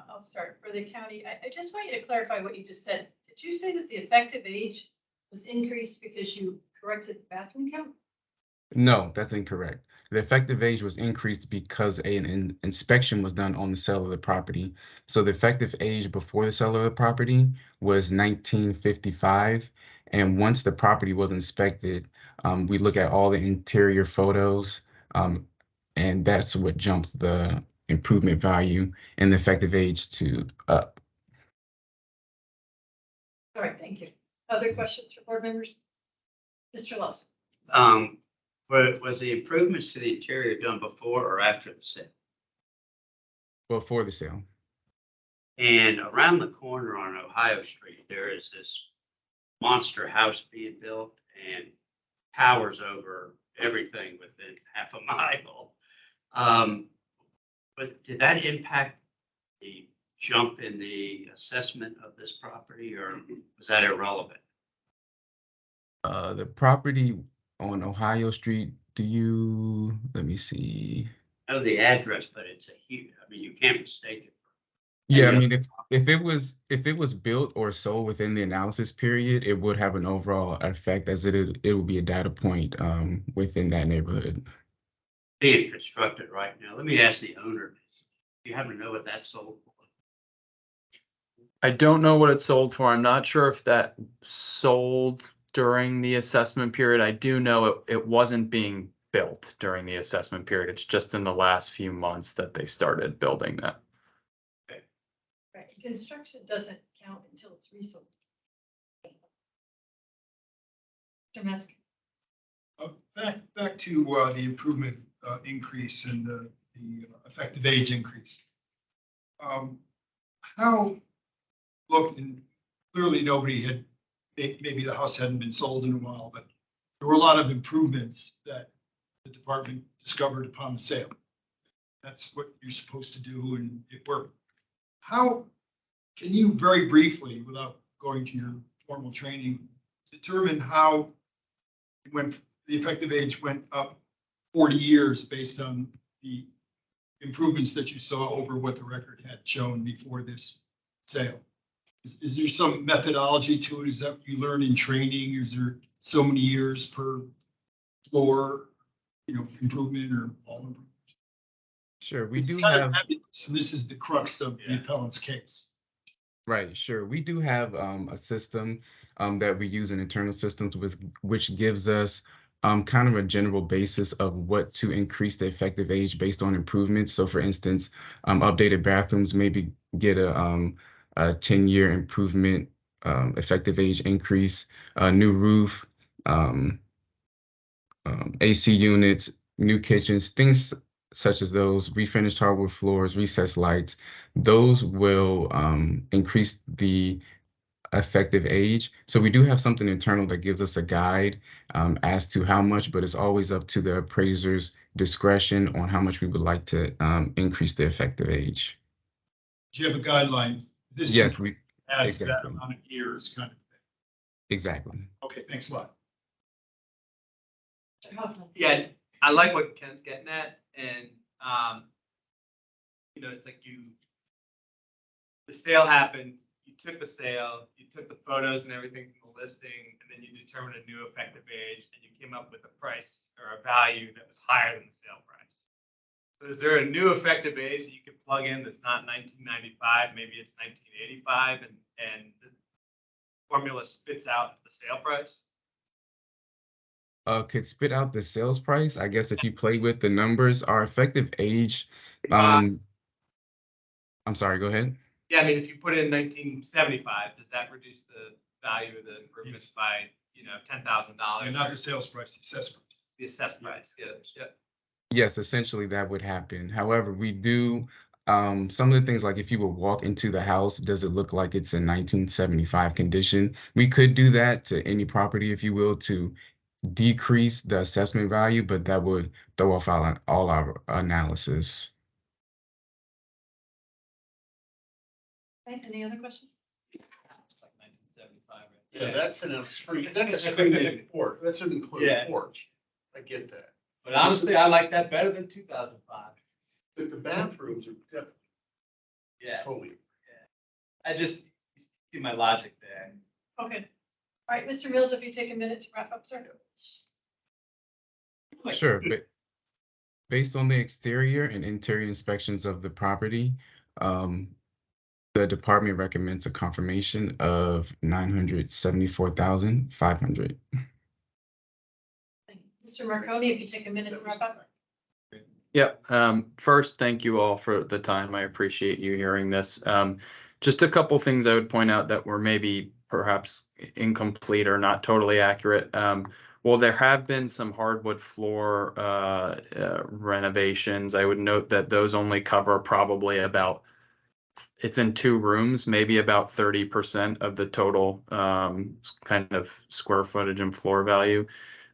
I'll start. For the county, I just want you to clarify what you just said. Did you say that the effective age was increased because you corrected the bathroom count? No, that's incorrect. The effective age was increased because an inspection was done on the sale of the property. So the effective age before the sale of the property was 1955. And once the property was inspected, we look at all the interior photos, and that's what jumped the improvement value and the effective age to up. All right, thank you. Other questions for board members? Mr. Lawson. Was the improvements to the interior done before or after the sale? Before the sale. And around the corner on Ohio Street, there is this monster house being built and towers over everything within half a mile. But did that impact the jump in the assessment of this property, or was that irrelevant? The property on Ohio Street, let me see. I know the address, but it's a huge, I mean, you can't mistake it. Yeah, I Any mean, if it was built or sold within the analysis period, it would have an overall effect as it would be a data point within that neighborhood. being constructed right now. Let me ask the owner, do you happen to know what that's sold for? I don't know what it sold for. I'm not sure if that sold during the assessment period. I do know it wasn't being built during the assessment period. It's just in the last few months that they started building that. Right, construction doesn't count until it's resold. Mr. Metzger. Back to the improvement increase and the effective age increase. How, look, and clearly nobody had, maybe the house hadn't been sold in a while, but there were a lot of improvements that the department discovered upon the sale. That's what you're supposed to do, and it worked. How can you very briefly, without going to your formal training, determine how when the effective age went up 40 years based on the improvements that you saw over what the record had shown before this sale? Is there some methodology to it? Is that what you learn in training? Is there so many years per floor, improvement or all improvement? Sure, we It's do kind of have. nebulous, and this is the crux of the appellant's case. Right, sure. We do have a system that we use in internal systems which gives us kind of a general basis of what to increase the effective age based on improvements. So for instance, updated bathrooms maybe get a 10-year improvement, effective age increase, new roof, AC units, new kitchens, things such as those, refinished hardwood floors, recessed lights. Those will increase the effective age. So we do have something internal that gives us a guide as to how much, but it's always up to the appraiser's discretion on how much we would like to increase the effective age. Do you have a guideline? This Yes, we adds that exactly. amount of years kind of thing. Exactly. Okay, thanks a lot. Mr. Hoffman. Yeah, I like what Ken's getting at, and it's like the sale happened, you took the sale, you took the photos and everything from the listing, and then you determined a new effective age, and you came up with a price or a value that was higher than the sale price. So is there a new effective age that you can plug in that's not 1995, maybe it's 1985, and the formula spits out the sale price? Could spit out the sales price. I guess if you play with the numbers, our effective age, I'm sorry, go ahead. Yeah, I mean, if you put in 1975, does that reduce the value of the improvements by, $10,000? Not the sales price, the assessment. The assessed price, yeah. Yes, essentially that would happen. However, we do some of the things like if you would walk into the house, does it look like it's in 1975 condition? We could do that to any property, if you will, to decrease the assessment value, but that would throw off all our analysis. Okay, any other questions? It's like 1975. Yeah, that's an screened-in porch. That's an enclosed Yeah. porch. I get that. But honestly, I like that better than 2005. But the bathrooms are definitely Yeah, totally. I just see my logic there. Okay. All right, Mr. Mills, if you take a minute to wrap up, sir. Sure, but based on the exterior and interior inspections of the property, the department recommends a confirmation of $974,500. Thank you. Mr. Marconi, if you take a minute to wrap up. Yep. First, thank you all for the time. I appreciate you hearing this. Just a couple things I would point out that were maybe perhaps incomplete or not totally accurate. Well, there have been some hardwood floor renovations. I would note that those only cover probably it's in 2 rooms, maybe about 30% of the total kind of square footage and floor value.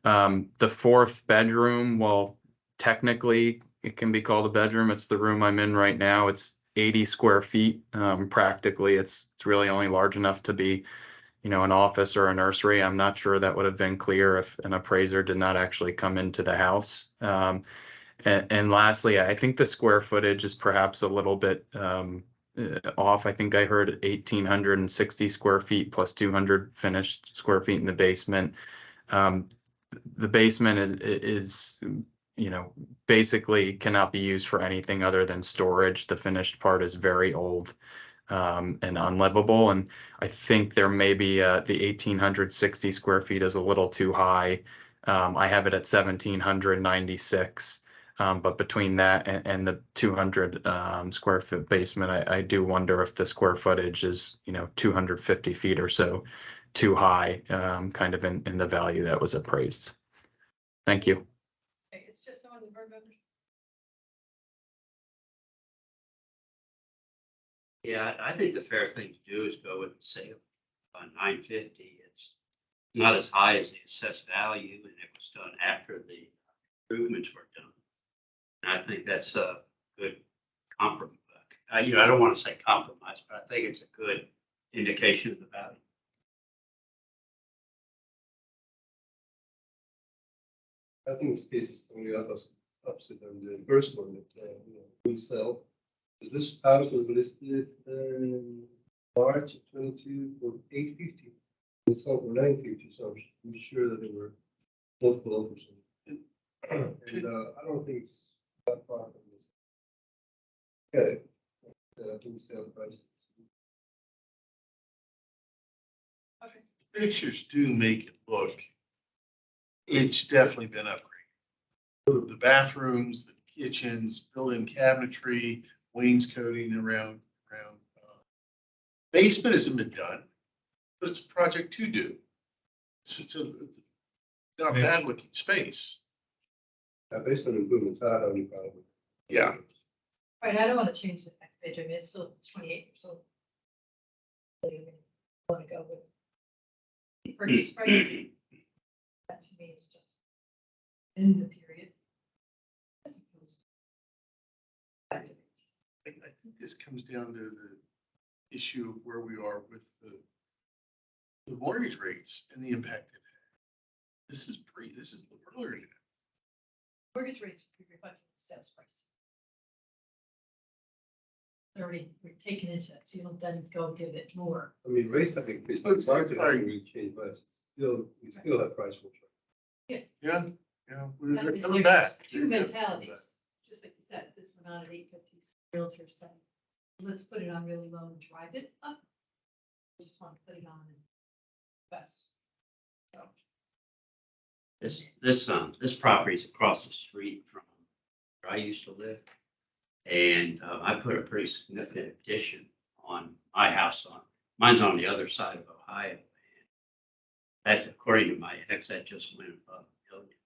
The 4th bedroom, well, technically it can be called a bedroom. It's the room I'm in right now. It's 80 square feet. Practically, it's really only large enough to be, an office or a nursery. I'm not sure that would have been clear if an appraiser did not actually come into the house. And lastly, I think the square footage is perhaps a little bit off. I think I heard 1,860 square feet plus 200 finished square feet in the basement. The basement is basically cannot be used for anything other than storage. The finished part is very old and unlivable. And I think there may be the 1,860 square feet is a little too high. I have it at 1,796. But between that and the 200 square foot basement, I do wonder if the square footage is, 250 feet or so too high, kind of in the value that was appraised. Thank you. Okay, it's just on the board members. Yeah, I think the fair thing to do is go with the sale on 950. It's not as high as the assessed value, and it was done after the improvements were done. And I think that's a good compromise. I don't want to say compromise, but I think it's a good indication of the value. I think this case is totally opposite than the first one that we sell. Because this house was listed in March of 22 for 850. We sold for 950, so I'm sure that there were multiple offers. And I don't think it's that far from this. Okay, I think the sale price. Okay. Pictures do make it look, it's definitely been upgraded. The bathrooms, the kitchens, built-in cabinetry, wainscoting around. Basement hasn't been done, but it's a project to do. It's not a bad looking space. Based on improvements, I don't have any. Yeah. Right, I don't want to change the next page. I mean, it's still 28, so. I want to go with the purchase price. That to me is just in the period. As opposed to. I think this comes down to the issue of where we are with the mortgage rates and the impact they've had. This is earlier than that. Mortgage rates will be reflected in the sales price. It's already taken into that, so you don't then go give it more. I mean, rates have increased, but market hasn't really changed much. We still have price control. Yeah. We're I mean, coming there's back. two mentalities, just like you said, this went on at 850, realtor said, let's put it on really low and drive it up. I just want to put it on best. So, This property is across the street from where I used to live. And I put a pretty significant addition on my house mine's on the other side of Ohio. That, according to my ex, that just went above $1 million.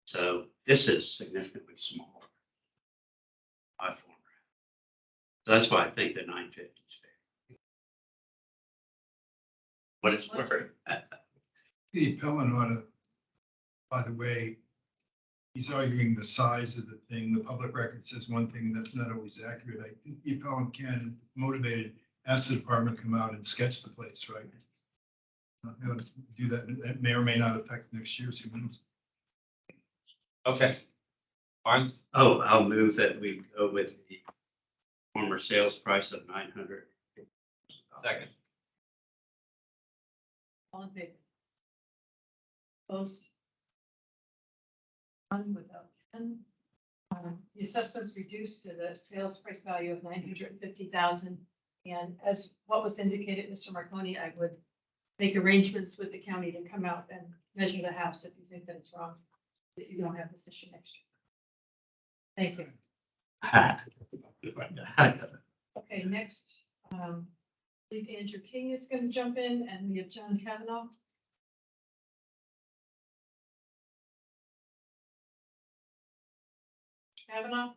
So this is significantly smaller. My former. So that's why I think the 950 is fair. What it's worth. The appellant ought to, by the way, he's arguing the size of the thing. The public record says one thing that's not always accurate. I think the appellant can, motivated, ask the department to come out and sketch the place, right? Do that. That may or may not affect next year's. Who knows? Okay. Barnes? Oh, I'll move that we go with the former sales price of 900. Second. all in favor? Opposed? None without Ken. The assessment's reduced to the sales price value of 950,000. And as what was indicated, Mr. Marconi, I would make arrangements with the county to come out and measure the house if you think that it's wrong, that you don't have this issue next year. Thank you. Okay, next, I believe Andrew King is going to jump in, and we have John Kavanaugh. Kavanaugh?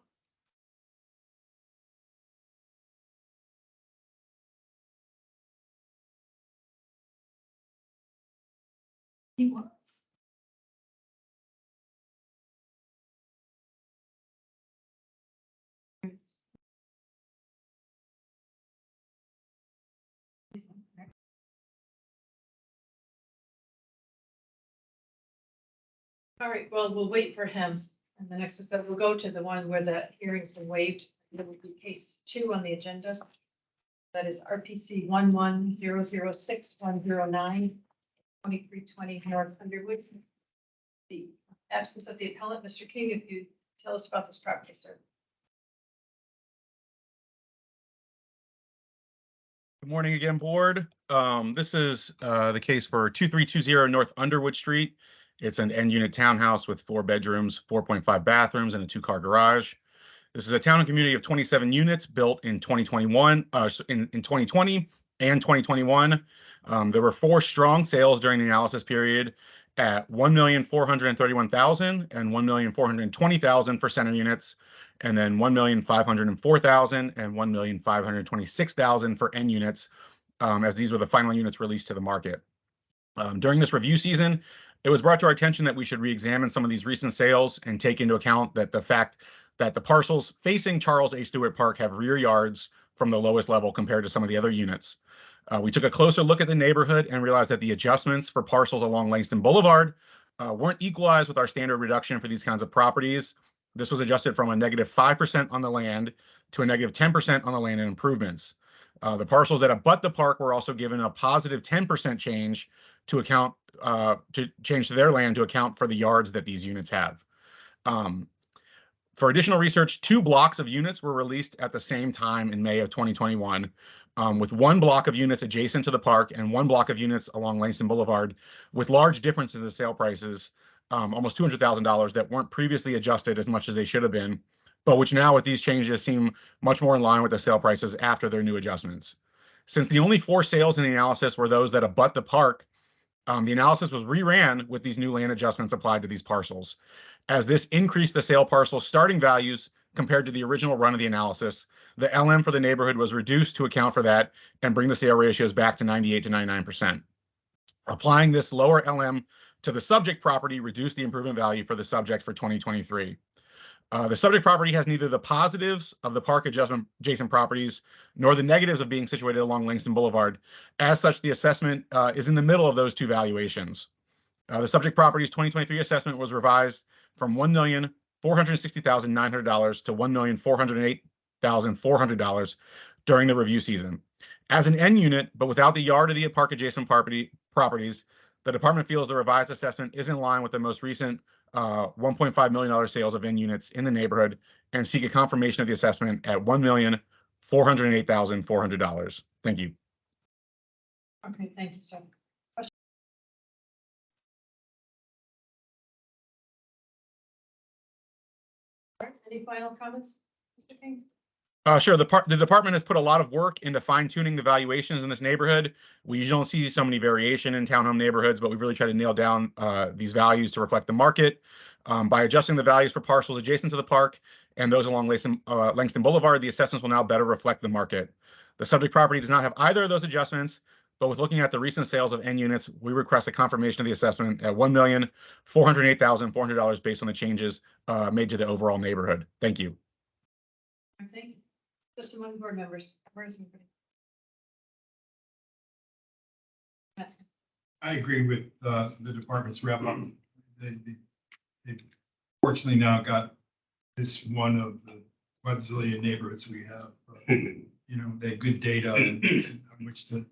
He was. All right, well, we'll wait for him. And the next is that we'll go to the one where the hearing's been waived. It will be case 2 on the agenda. That is RPC 11006109, 2320 North Underwood. The absence of the appellant, Mr. King, if you tell us about this property, sir. Good morning again, board. This is the case for 2320 North Underwood Street. It's an end unit townhouse with 4 bedrooms, 4.5 bathrooms, and a 2-car garage. This is a town and community of 27 units built in 2021, in 2020 and 2021. There were 4 strong sales during the analysis period at $1,431,000 and $1,420,000 for center units, and then $1,504,000 and $1,526,000 for end units, as these were the final units released to the market. During this review season, it was brought to our attention that we should re-examine some of these recent sales and take into account that the fact that the parcels facing Charles A. Stewart Park have rear yards from the lowest level compared to some of the other units. We took a closer look at the neighborhood and realized that the adjustments for parcels along Langston Boulevard weren't equalized with our standard reduction for these kinds of properties. This was adjusted from a -5% on the land to a -10% on the land and improvements. The parcels that abut the park were also given a positive 10% change to account to change their land to account for the yards that these units have. For additional research, 2 blocks of units were released at the same time in May of 2021, with 1 block of units adjacent to the park and 1 block of units along Langston Boulevard, with large differences in sale prices, almost $200,000 that weren't previously adjusted as much as they should have been, but which now with these changes seem much more in line with the sale prices after their new adjustments. Since the only 4 sales in the analysis were those that abut the park, the analysis was reran with these new land adjustments applied to these parcels. As this increased the sale parcel starting values compared to the original run of the analysis, the LM for the neighborhood was reduced to account for that and bring the sale ratios back to 98 to 99%. Applying this lower LM to the subject property reduced the improvement value for the subject for 2023. The subject property has neither the positives of the park adjacent properties nor the negatives of being situated along Langston Boulevard. As such, the assessment is in the middle of those 2 valuations. The subject property's 2023 assessment was revised from $1,460,900 to $1,408,400 during the review season. As an end unit, but without the yard of the park adjacent properties, the department feels the revised assessment is in line with the most recent $1.5 million sales of end units in the neighborhood and seek a confirmation of the assessment at $1,408,400. Thank you. Okay, thank you, sir. Any final comments, Mr. King? Sure. The department has put a lot of work into fine-tuning the valuations in this neighborhood. We usually don't see so many variation in townhome neighborhoods, but we've really tried to nail down these values to reflect the market. By adjusting the values for parcels adjacent to the park and those along Langston Boulevard, the assessments will now better reflect the market. The subject property does not have either of those adjustments, but with looking at the recent sales of end units, we request a confirmation of the assessment at $1,408,400 based on the changes made to the overall neighborhood. Thank you. Thank you. Just among board members. Where is everybody? I agree with the department's wrap up. They fortunately now got this one of the quadrillion neighborhoods we have. They have good data on which to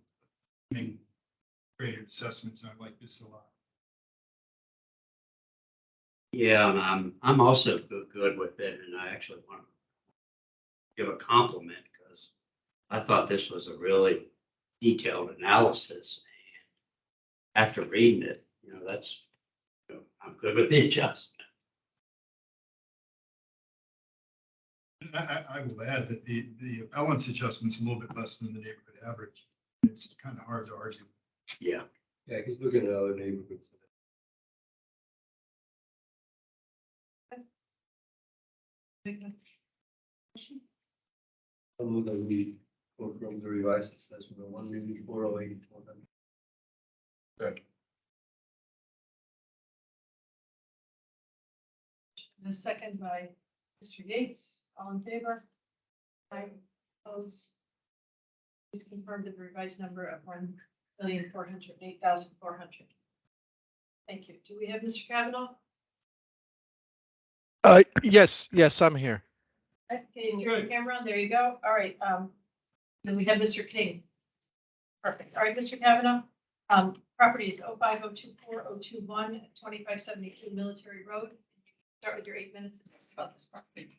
make graded assessments. I like this a lot. Yeah, and I'm also good with it, and I actually want to give a compliment because I thought this was a really detailed analysis. And after reading it, I'm good with the adjustment. I will add that the appellant's adjustment's a little bit less than the neighborhood average. It's kind of hard to argue. Yeah. Yeah, he's looking at other neighborhoods. Some of them we go from the revised assessment of $1,408,400. And a second by Mr. Yates. All in favor? Aye. Opposed? Please confirm the revised number of $1,408,400. Thank you. Do we have Mr. Kavanaugh? Yes, I'm here. Okay, and your camera on, there you go. All right, then we have Mr. King. Perfect. All right, Mr. Kavanaugh. Property is 05024-021 at 2572 Military Road. Start with your 8 minutes and talk about this property.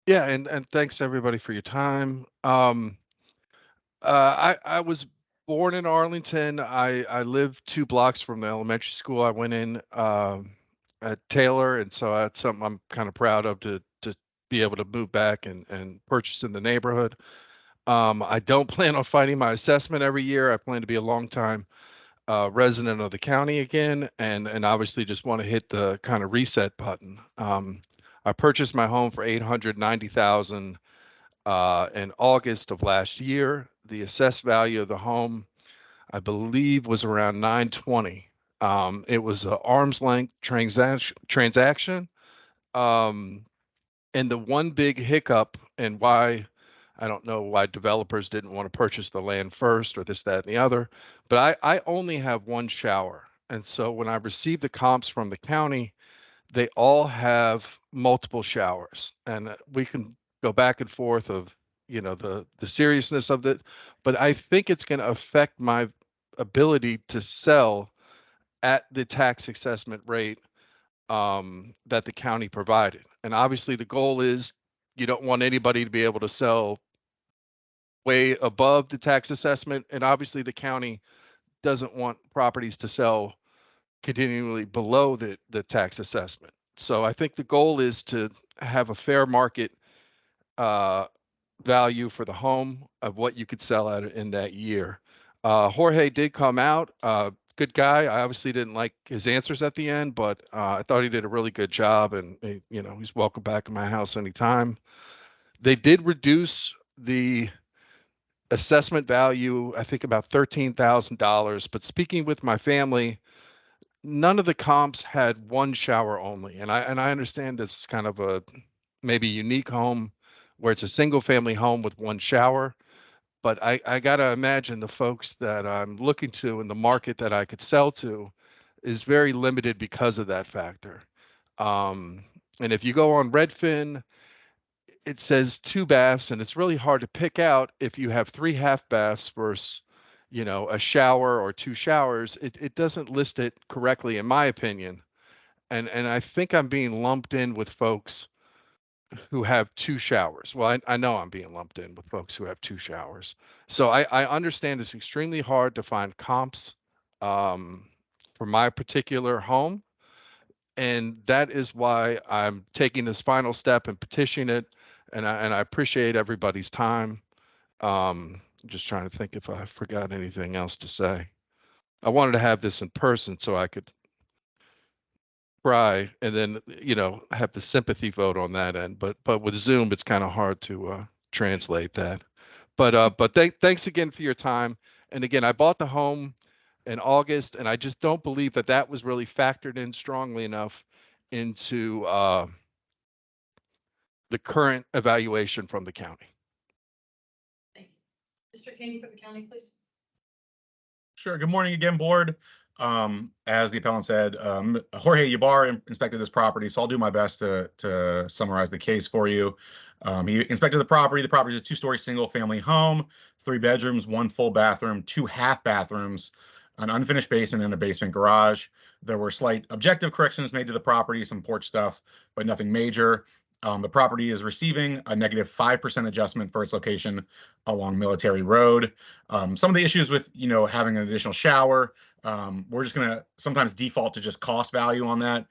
Yeah, and thanks everybody for your time. I was born in Arlington. I lived 2 blocks from the elementary school I went in at Taylor, and so that's something I'm kind of proud of to be able to move back and purchase in the neighborhood. I don't plan on fighting my assessment every year. I plan to be a long time resident of the county again, and obviously just want to hit the kind of reset button. I purchased my home for $890,000 in August of last year. The assessed value of the home, I believe, was around 920. It was an arm's length transaction. And the one big hiccup and why I don't know why developers didn't want to purchase the land first or this, that, and the other, but I only have 1 shower. And so when I received the comps from the county, they all have multiple showers. And we can go back and forth of, the seriousness of it, but I think it's going to affect my ability to sell at the tax assessment rate that the county provided. And obviously the goal is you don't want anybody to be able to sell way above the tax assessment. And obviously the county doesn't want properties to sell continually below the tax assessment. So I think the goal is to have a fair market value for the home of what you could sell at it in that year. Jorge did come out, good guy. I obviously didn't like his answers at the end, but I thought he did a really good job, and he's welcome back in my house anytime. They did reduce the assessment value, I think about $13,000, but speaking with my family, none of the comps had 1 shower only. And I understand this is kind of a maybe unique home where it's a single family home with 1 shower. But I got to imagine the folks that I'm looking to in the market that I could sell to is very limited because of that factor. And if you go on Redfin, it says 2 baths, and it's really hard to pick out if you have 3 half baths versus, a shower or 2 showers. It doesn't list it correctly, in my opinion. And I think I'm being lumped in with folks who have 2 showers. Well, I know I'm being lumped in with folks who have 2 showers. So I understand it's extremely hard to find comps for my particular home. And that is why I'm taking this final step and petitioning it. And I appreciate everybody's time. Just trying to think if I forgot anything else to say. I wanted to have this in person so I could cry and then, have the sympathy vote on that end. But with Zoom, it's kind of hard to translate that. But thanks again for your time. And again, I bought the home in August, and I just don't believe that was really factored in strongly enough into the current evaluation from the county. Thank you. Mr. King for the county, please. Sure. Good morning again, board. As the appellant said, Jorge Yabar inspected this property, so I'll do my best to summarize the case for you. He inspected the property. The property is a 2-story single-family home, 3 bedrooms, 1 full bathroom, 2 half bathrooms, an unfinished basement, and a basement garage. There were slight objective corrections made to the property, some porch stuff, but nothing major. The property is receiving a negative 5% adjustment for its location along Military Road. Some of the issues with, having an additional shower, we're just going to sometimes default to just cost value on that.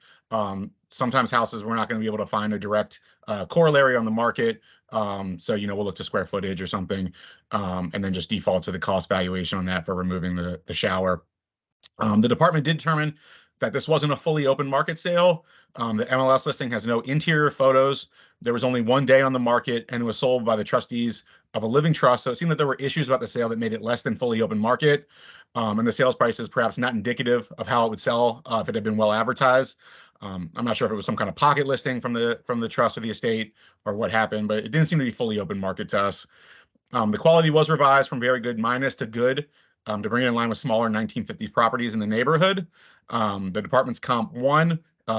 Sometimes houses, we're not going to be able to find a direct corollary on the market. So, we'll look to square footage or something, and then just default to the cost valuation on that for removing the shower. The department did determine that this wasn't a fully open market sale. The MLS listing has no interior photos. There was only 1 day on the market, and it was sold by the trustees of a living trust. So it seemed that there were issues about the sale that made it less than fully open market. And the sales price is perhaps not indicative of how it would sell if it had been well advertised. I'm not sure if it was some kind of pocket listing from the trust or the estate or what happened, but it didn't seem to be fully open market to us. The quality was revised from very good minus to good, to bring it in line with smaller 1950s properties in the neighborhood. The department's comp 1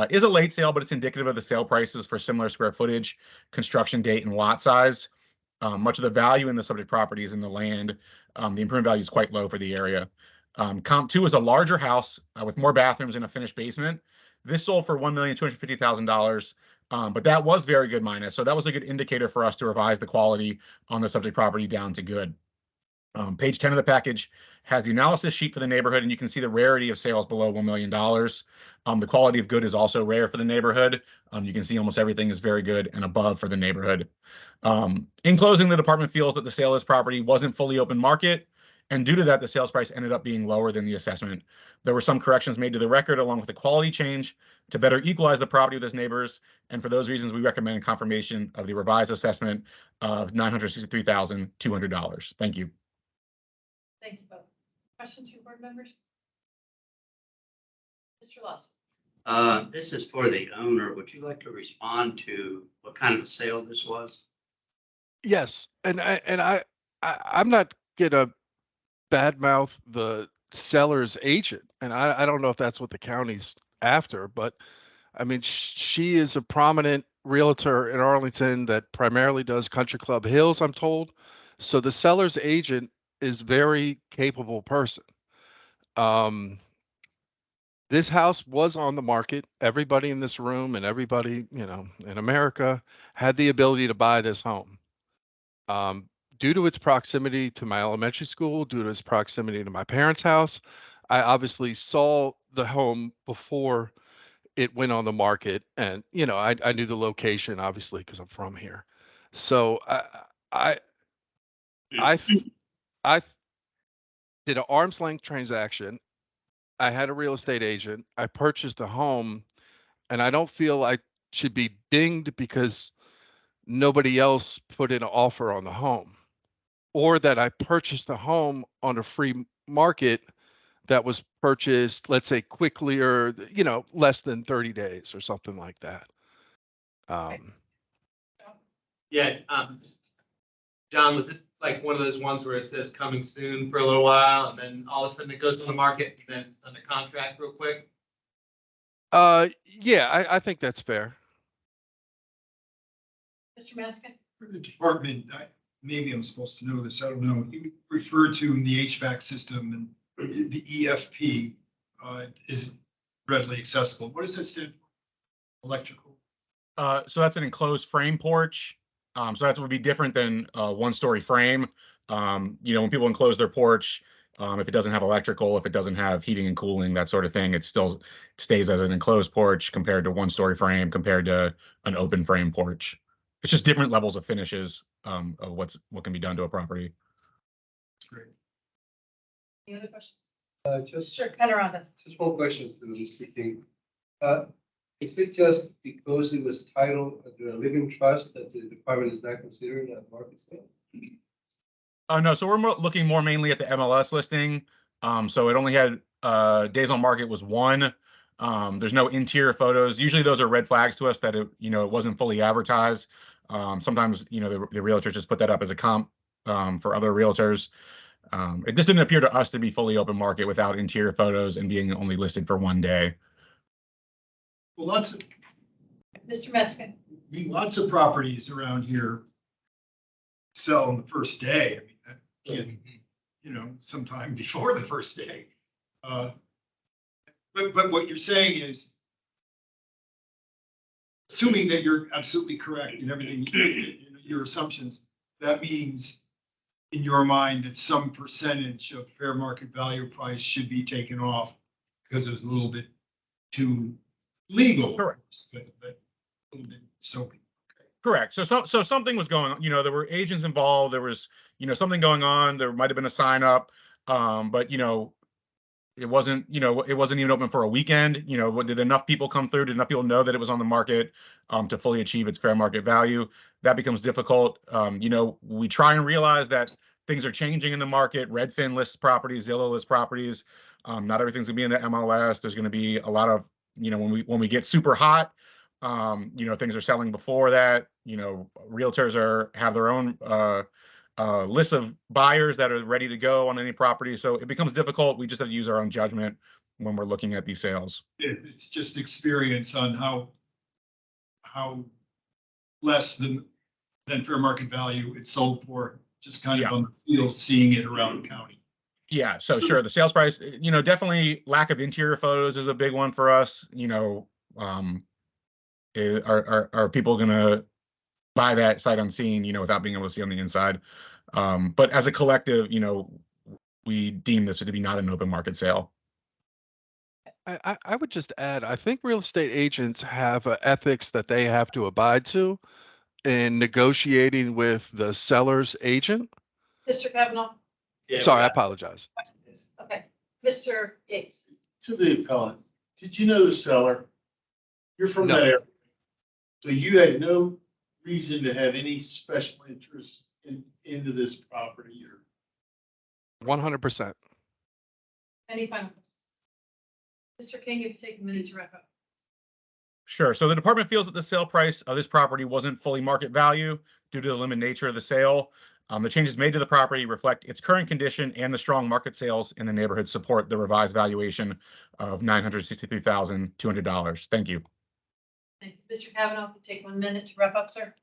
is a late sale, but it's indicative of the sale prices for similar square footage, construction date, and lot size. Much of the value in the subject property is in the land. The improvement value is quite low for the area. Comp 2 is a larger house with more bathrooms and a finished basement. This sold for $1,250,000, but that was very good minus. So that was a good indicator for us to revise the quality on the subject property down to good. Page 10 of the package has the analysis sheet for the neighborhood, and you can see the rarity of sales below $1 million. The quality of good is also rare for the neighborhood. You can see almost everything is very good and above for the neighborhood. In closing, the department feels that the sale of this property wasn't fully open market, and due to that, the sales price ended up being lower than the assessment. There were some corrections made to the record along with a quality change to better equalize the property with its neighbors, and for those reasons, we recommend confirmation of the revised assessment of $963,200. Thank you. Thank you both. Questions from board members? Mr. Lawson. This is for the owner. Would you like to respond to what kind of a sale this was? Yes, and I'm not gonna badmouth the seller's agent, and I don't know if that's what the county's after, but I mean, she is a prominent realtor in Arlington that primarily does Country Club Hills, I'm told. So the seller's agent is very capable person. This house was on the market. Everybody in this room and everybody, you know, in America had the ability to buy this home. Due to its proximity to my elementary school, due to its proximity to my parents' house, I obviously saw the home before it went on the market, and you know, I knew the location obviously because I'm from here. So I I did an arm's length transaction. I had a real estate agent. I purchased a home, and I don't feel I should be dinged because nobody else put in an offer on the home, or that I purchased a home on a free market that was purchased, let's say, quickly, or you know, less than 30 days or something like that. Yeah, John, was this like one of those ones where it says coming soon for a little while and then all of a sudden it goes on the market and then it's under contract real quick? Yeah, I think that's fair. Mr. Matzkin. For the department, maybe I'm supposed to know this, I don't know. You refer to the HVAC system and the EFP is readily accessible. What does that stand for? Electrical? So that's an enclosed frame porch. So that would be different than a one-story frame. You know, when people enclose their porch, if it doesn't have electrical, if it doesn't have heating and cooling, that sort of thing, it still stays as an enclosed porch compared to one-story frame, compared to an open frame porch. It's just different levels of finishes of what can be done to a property. That's great. Any other questions? Just Sure, Panorama. one question to Mr. King. Is it just because it was titled the living trust that the department is not considering a market sale? No, so we're looking more mainly at the MLS listing. So it only had days on market was 1. There's no interior photos. Usually those are red flags to us that it, you know, it wasn't fully advertised. Sometimes, you know, the realtors just put that up as a comp for other realtors. It just didn't appear to us to be fully open market without interior photos and being only listed for 1 day. Well, lots of Mr. Metzger. lots of properties around here sell on the first day. I mean, that can, you know, sometime before the first day. But what you're saying is, assuming that you're absolutely correct in everything, in your assumptions, that means in your mind that some percentage of fair market value price should be taken off because it was a little bit too legal. Correct. But a little bit soapy. Correct. So something was going on. You know, there were agents involved. There was, you know, something going on. There might have been a sign up, but you know, it wasn't. You know, it wasn't even open for a weekend. You know, did enough people come through? Did enough people know that it was on the market to fully achieve its fair market value? That becomes difficult. You know, we try and realize that things are changing in the market. Redfin lists properties, Zillow lists properties. Not everything's gonna be in the MLS. There's gonna be a lot of, you know, when we get super hot. You know, things are selling before that. You know, realtors have their own list of buyers that are ready to go on any property. So it becomes difficult. We just have to use our own judgment when we're looking at these sales. It's just experience on how less than fair market value it's sold for, just kind of Yeah. on the field, seeing it around the county. Yeah, so sure, the sales price, definitely lack of interior photos is a big one for us. Are people gonna buy that sight unseen, without being able to see on the inside? But as a collective, we deem this to be not an open market sale. I would just add, I think real estate agents have ethics that they have to abide to in negotiating with the seller's agent. Mr. Kavanaugh? Yeah, Sorry, I we got- apologize. Okay, Mr. Yates? To the appellant, did you know the seller? You're from No. that area. So you had no reason to have any special interest into this property or? 100%. Any final? Mr. King, if you take a minute to wrap up. Sure. So the department feels that the sale price of this property wasn't fully market value due to the limited nature of the sale. The changes made to the property reflect its current condition, and the strong market sales in the neighborhood support the revised valuation of $963,200. Thank you. Thank you. Mr. Kavanaugh, if you take 1 minute to wrap up, sir.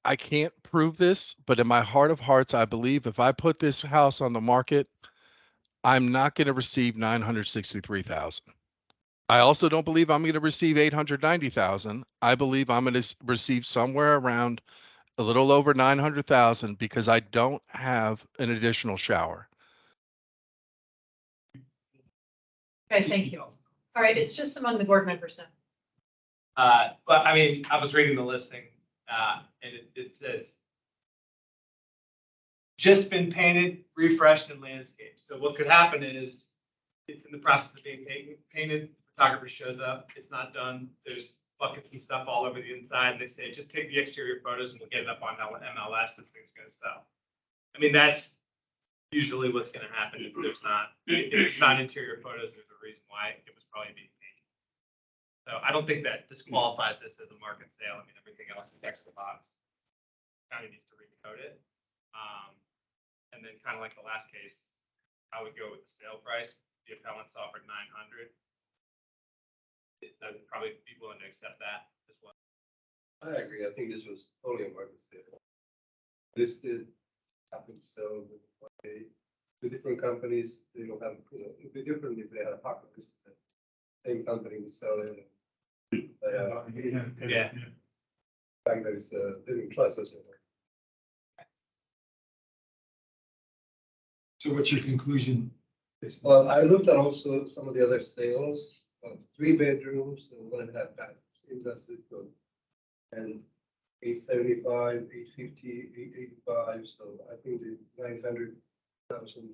I can't prove this, but in my heart of hearts, I believe if I put this house on the market, I'm not going to receive 963,000. I also don't believe I'm going to receive 890,000. I believe I'm going to receive somewhere around a little over 900,000 because I don't have an additional shower. Okay, thank you. All right, it's just among the board members now. But I mean, I was reading the listing, and it says just been painted, refreshed, and landscaped. So what could happen is it's in the process of being painted. Photographer shows up, it's not done. There's buckets and stuff all over the inside. And they say, just take the exterior photos and we'll get it up on MLS. This thing's going to sell. I mean, that's usually what's going to happen if it's not interior photos. There's a reason why it was probably being painted. So I don't think that disqualifies this as a market sale. I mean, everything else checks the box. County needs to recode it. And then kind of like the last case, I would go with the sale price. The appellants offered 900. I would probably be willing to accept that as well. I agree. I think this was only a market sale. Listed, happened to sell the different companies. They don't have, it'd be different if they had a pocket list. Same company was selling. Yeah. The fact that it's they didn't trust us. So what's your conclusion? Well, I looked at also some of the other sales, 3 bedrooms and 1.5 bathrooms. That's it. And 875, 850, 885. So I think the 900,000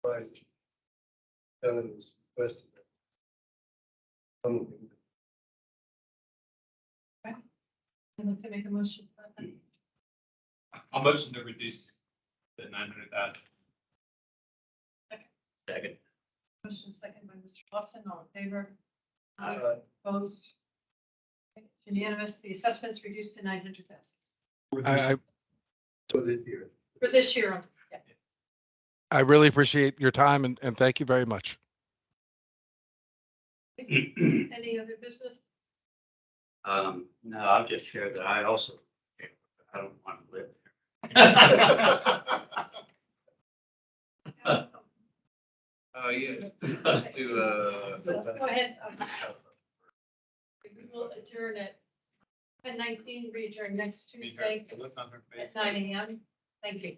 price selling was requested. I'd like to make a motion. I'll motion to reduce the 900,000. Second. Motion second by Mr. Lawson, all in favor? Aye. Opposed? Okay, unanimous. The assessment's reduced to 900,000 For this year. for this year. Only. Yeah. I really appreciate your time and thank you very much. Any other business? No, I'll just share that I also, I don't want to live there. Yeah, let's do, Let's go ahead. We will adjourn at 10:19, we adjourn next Tuesday at 9 a.m. Thank you.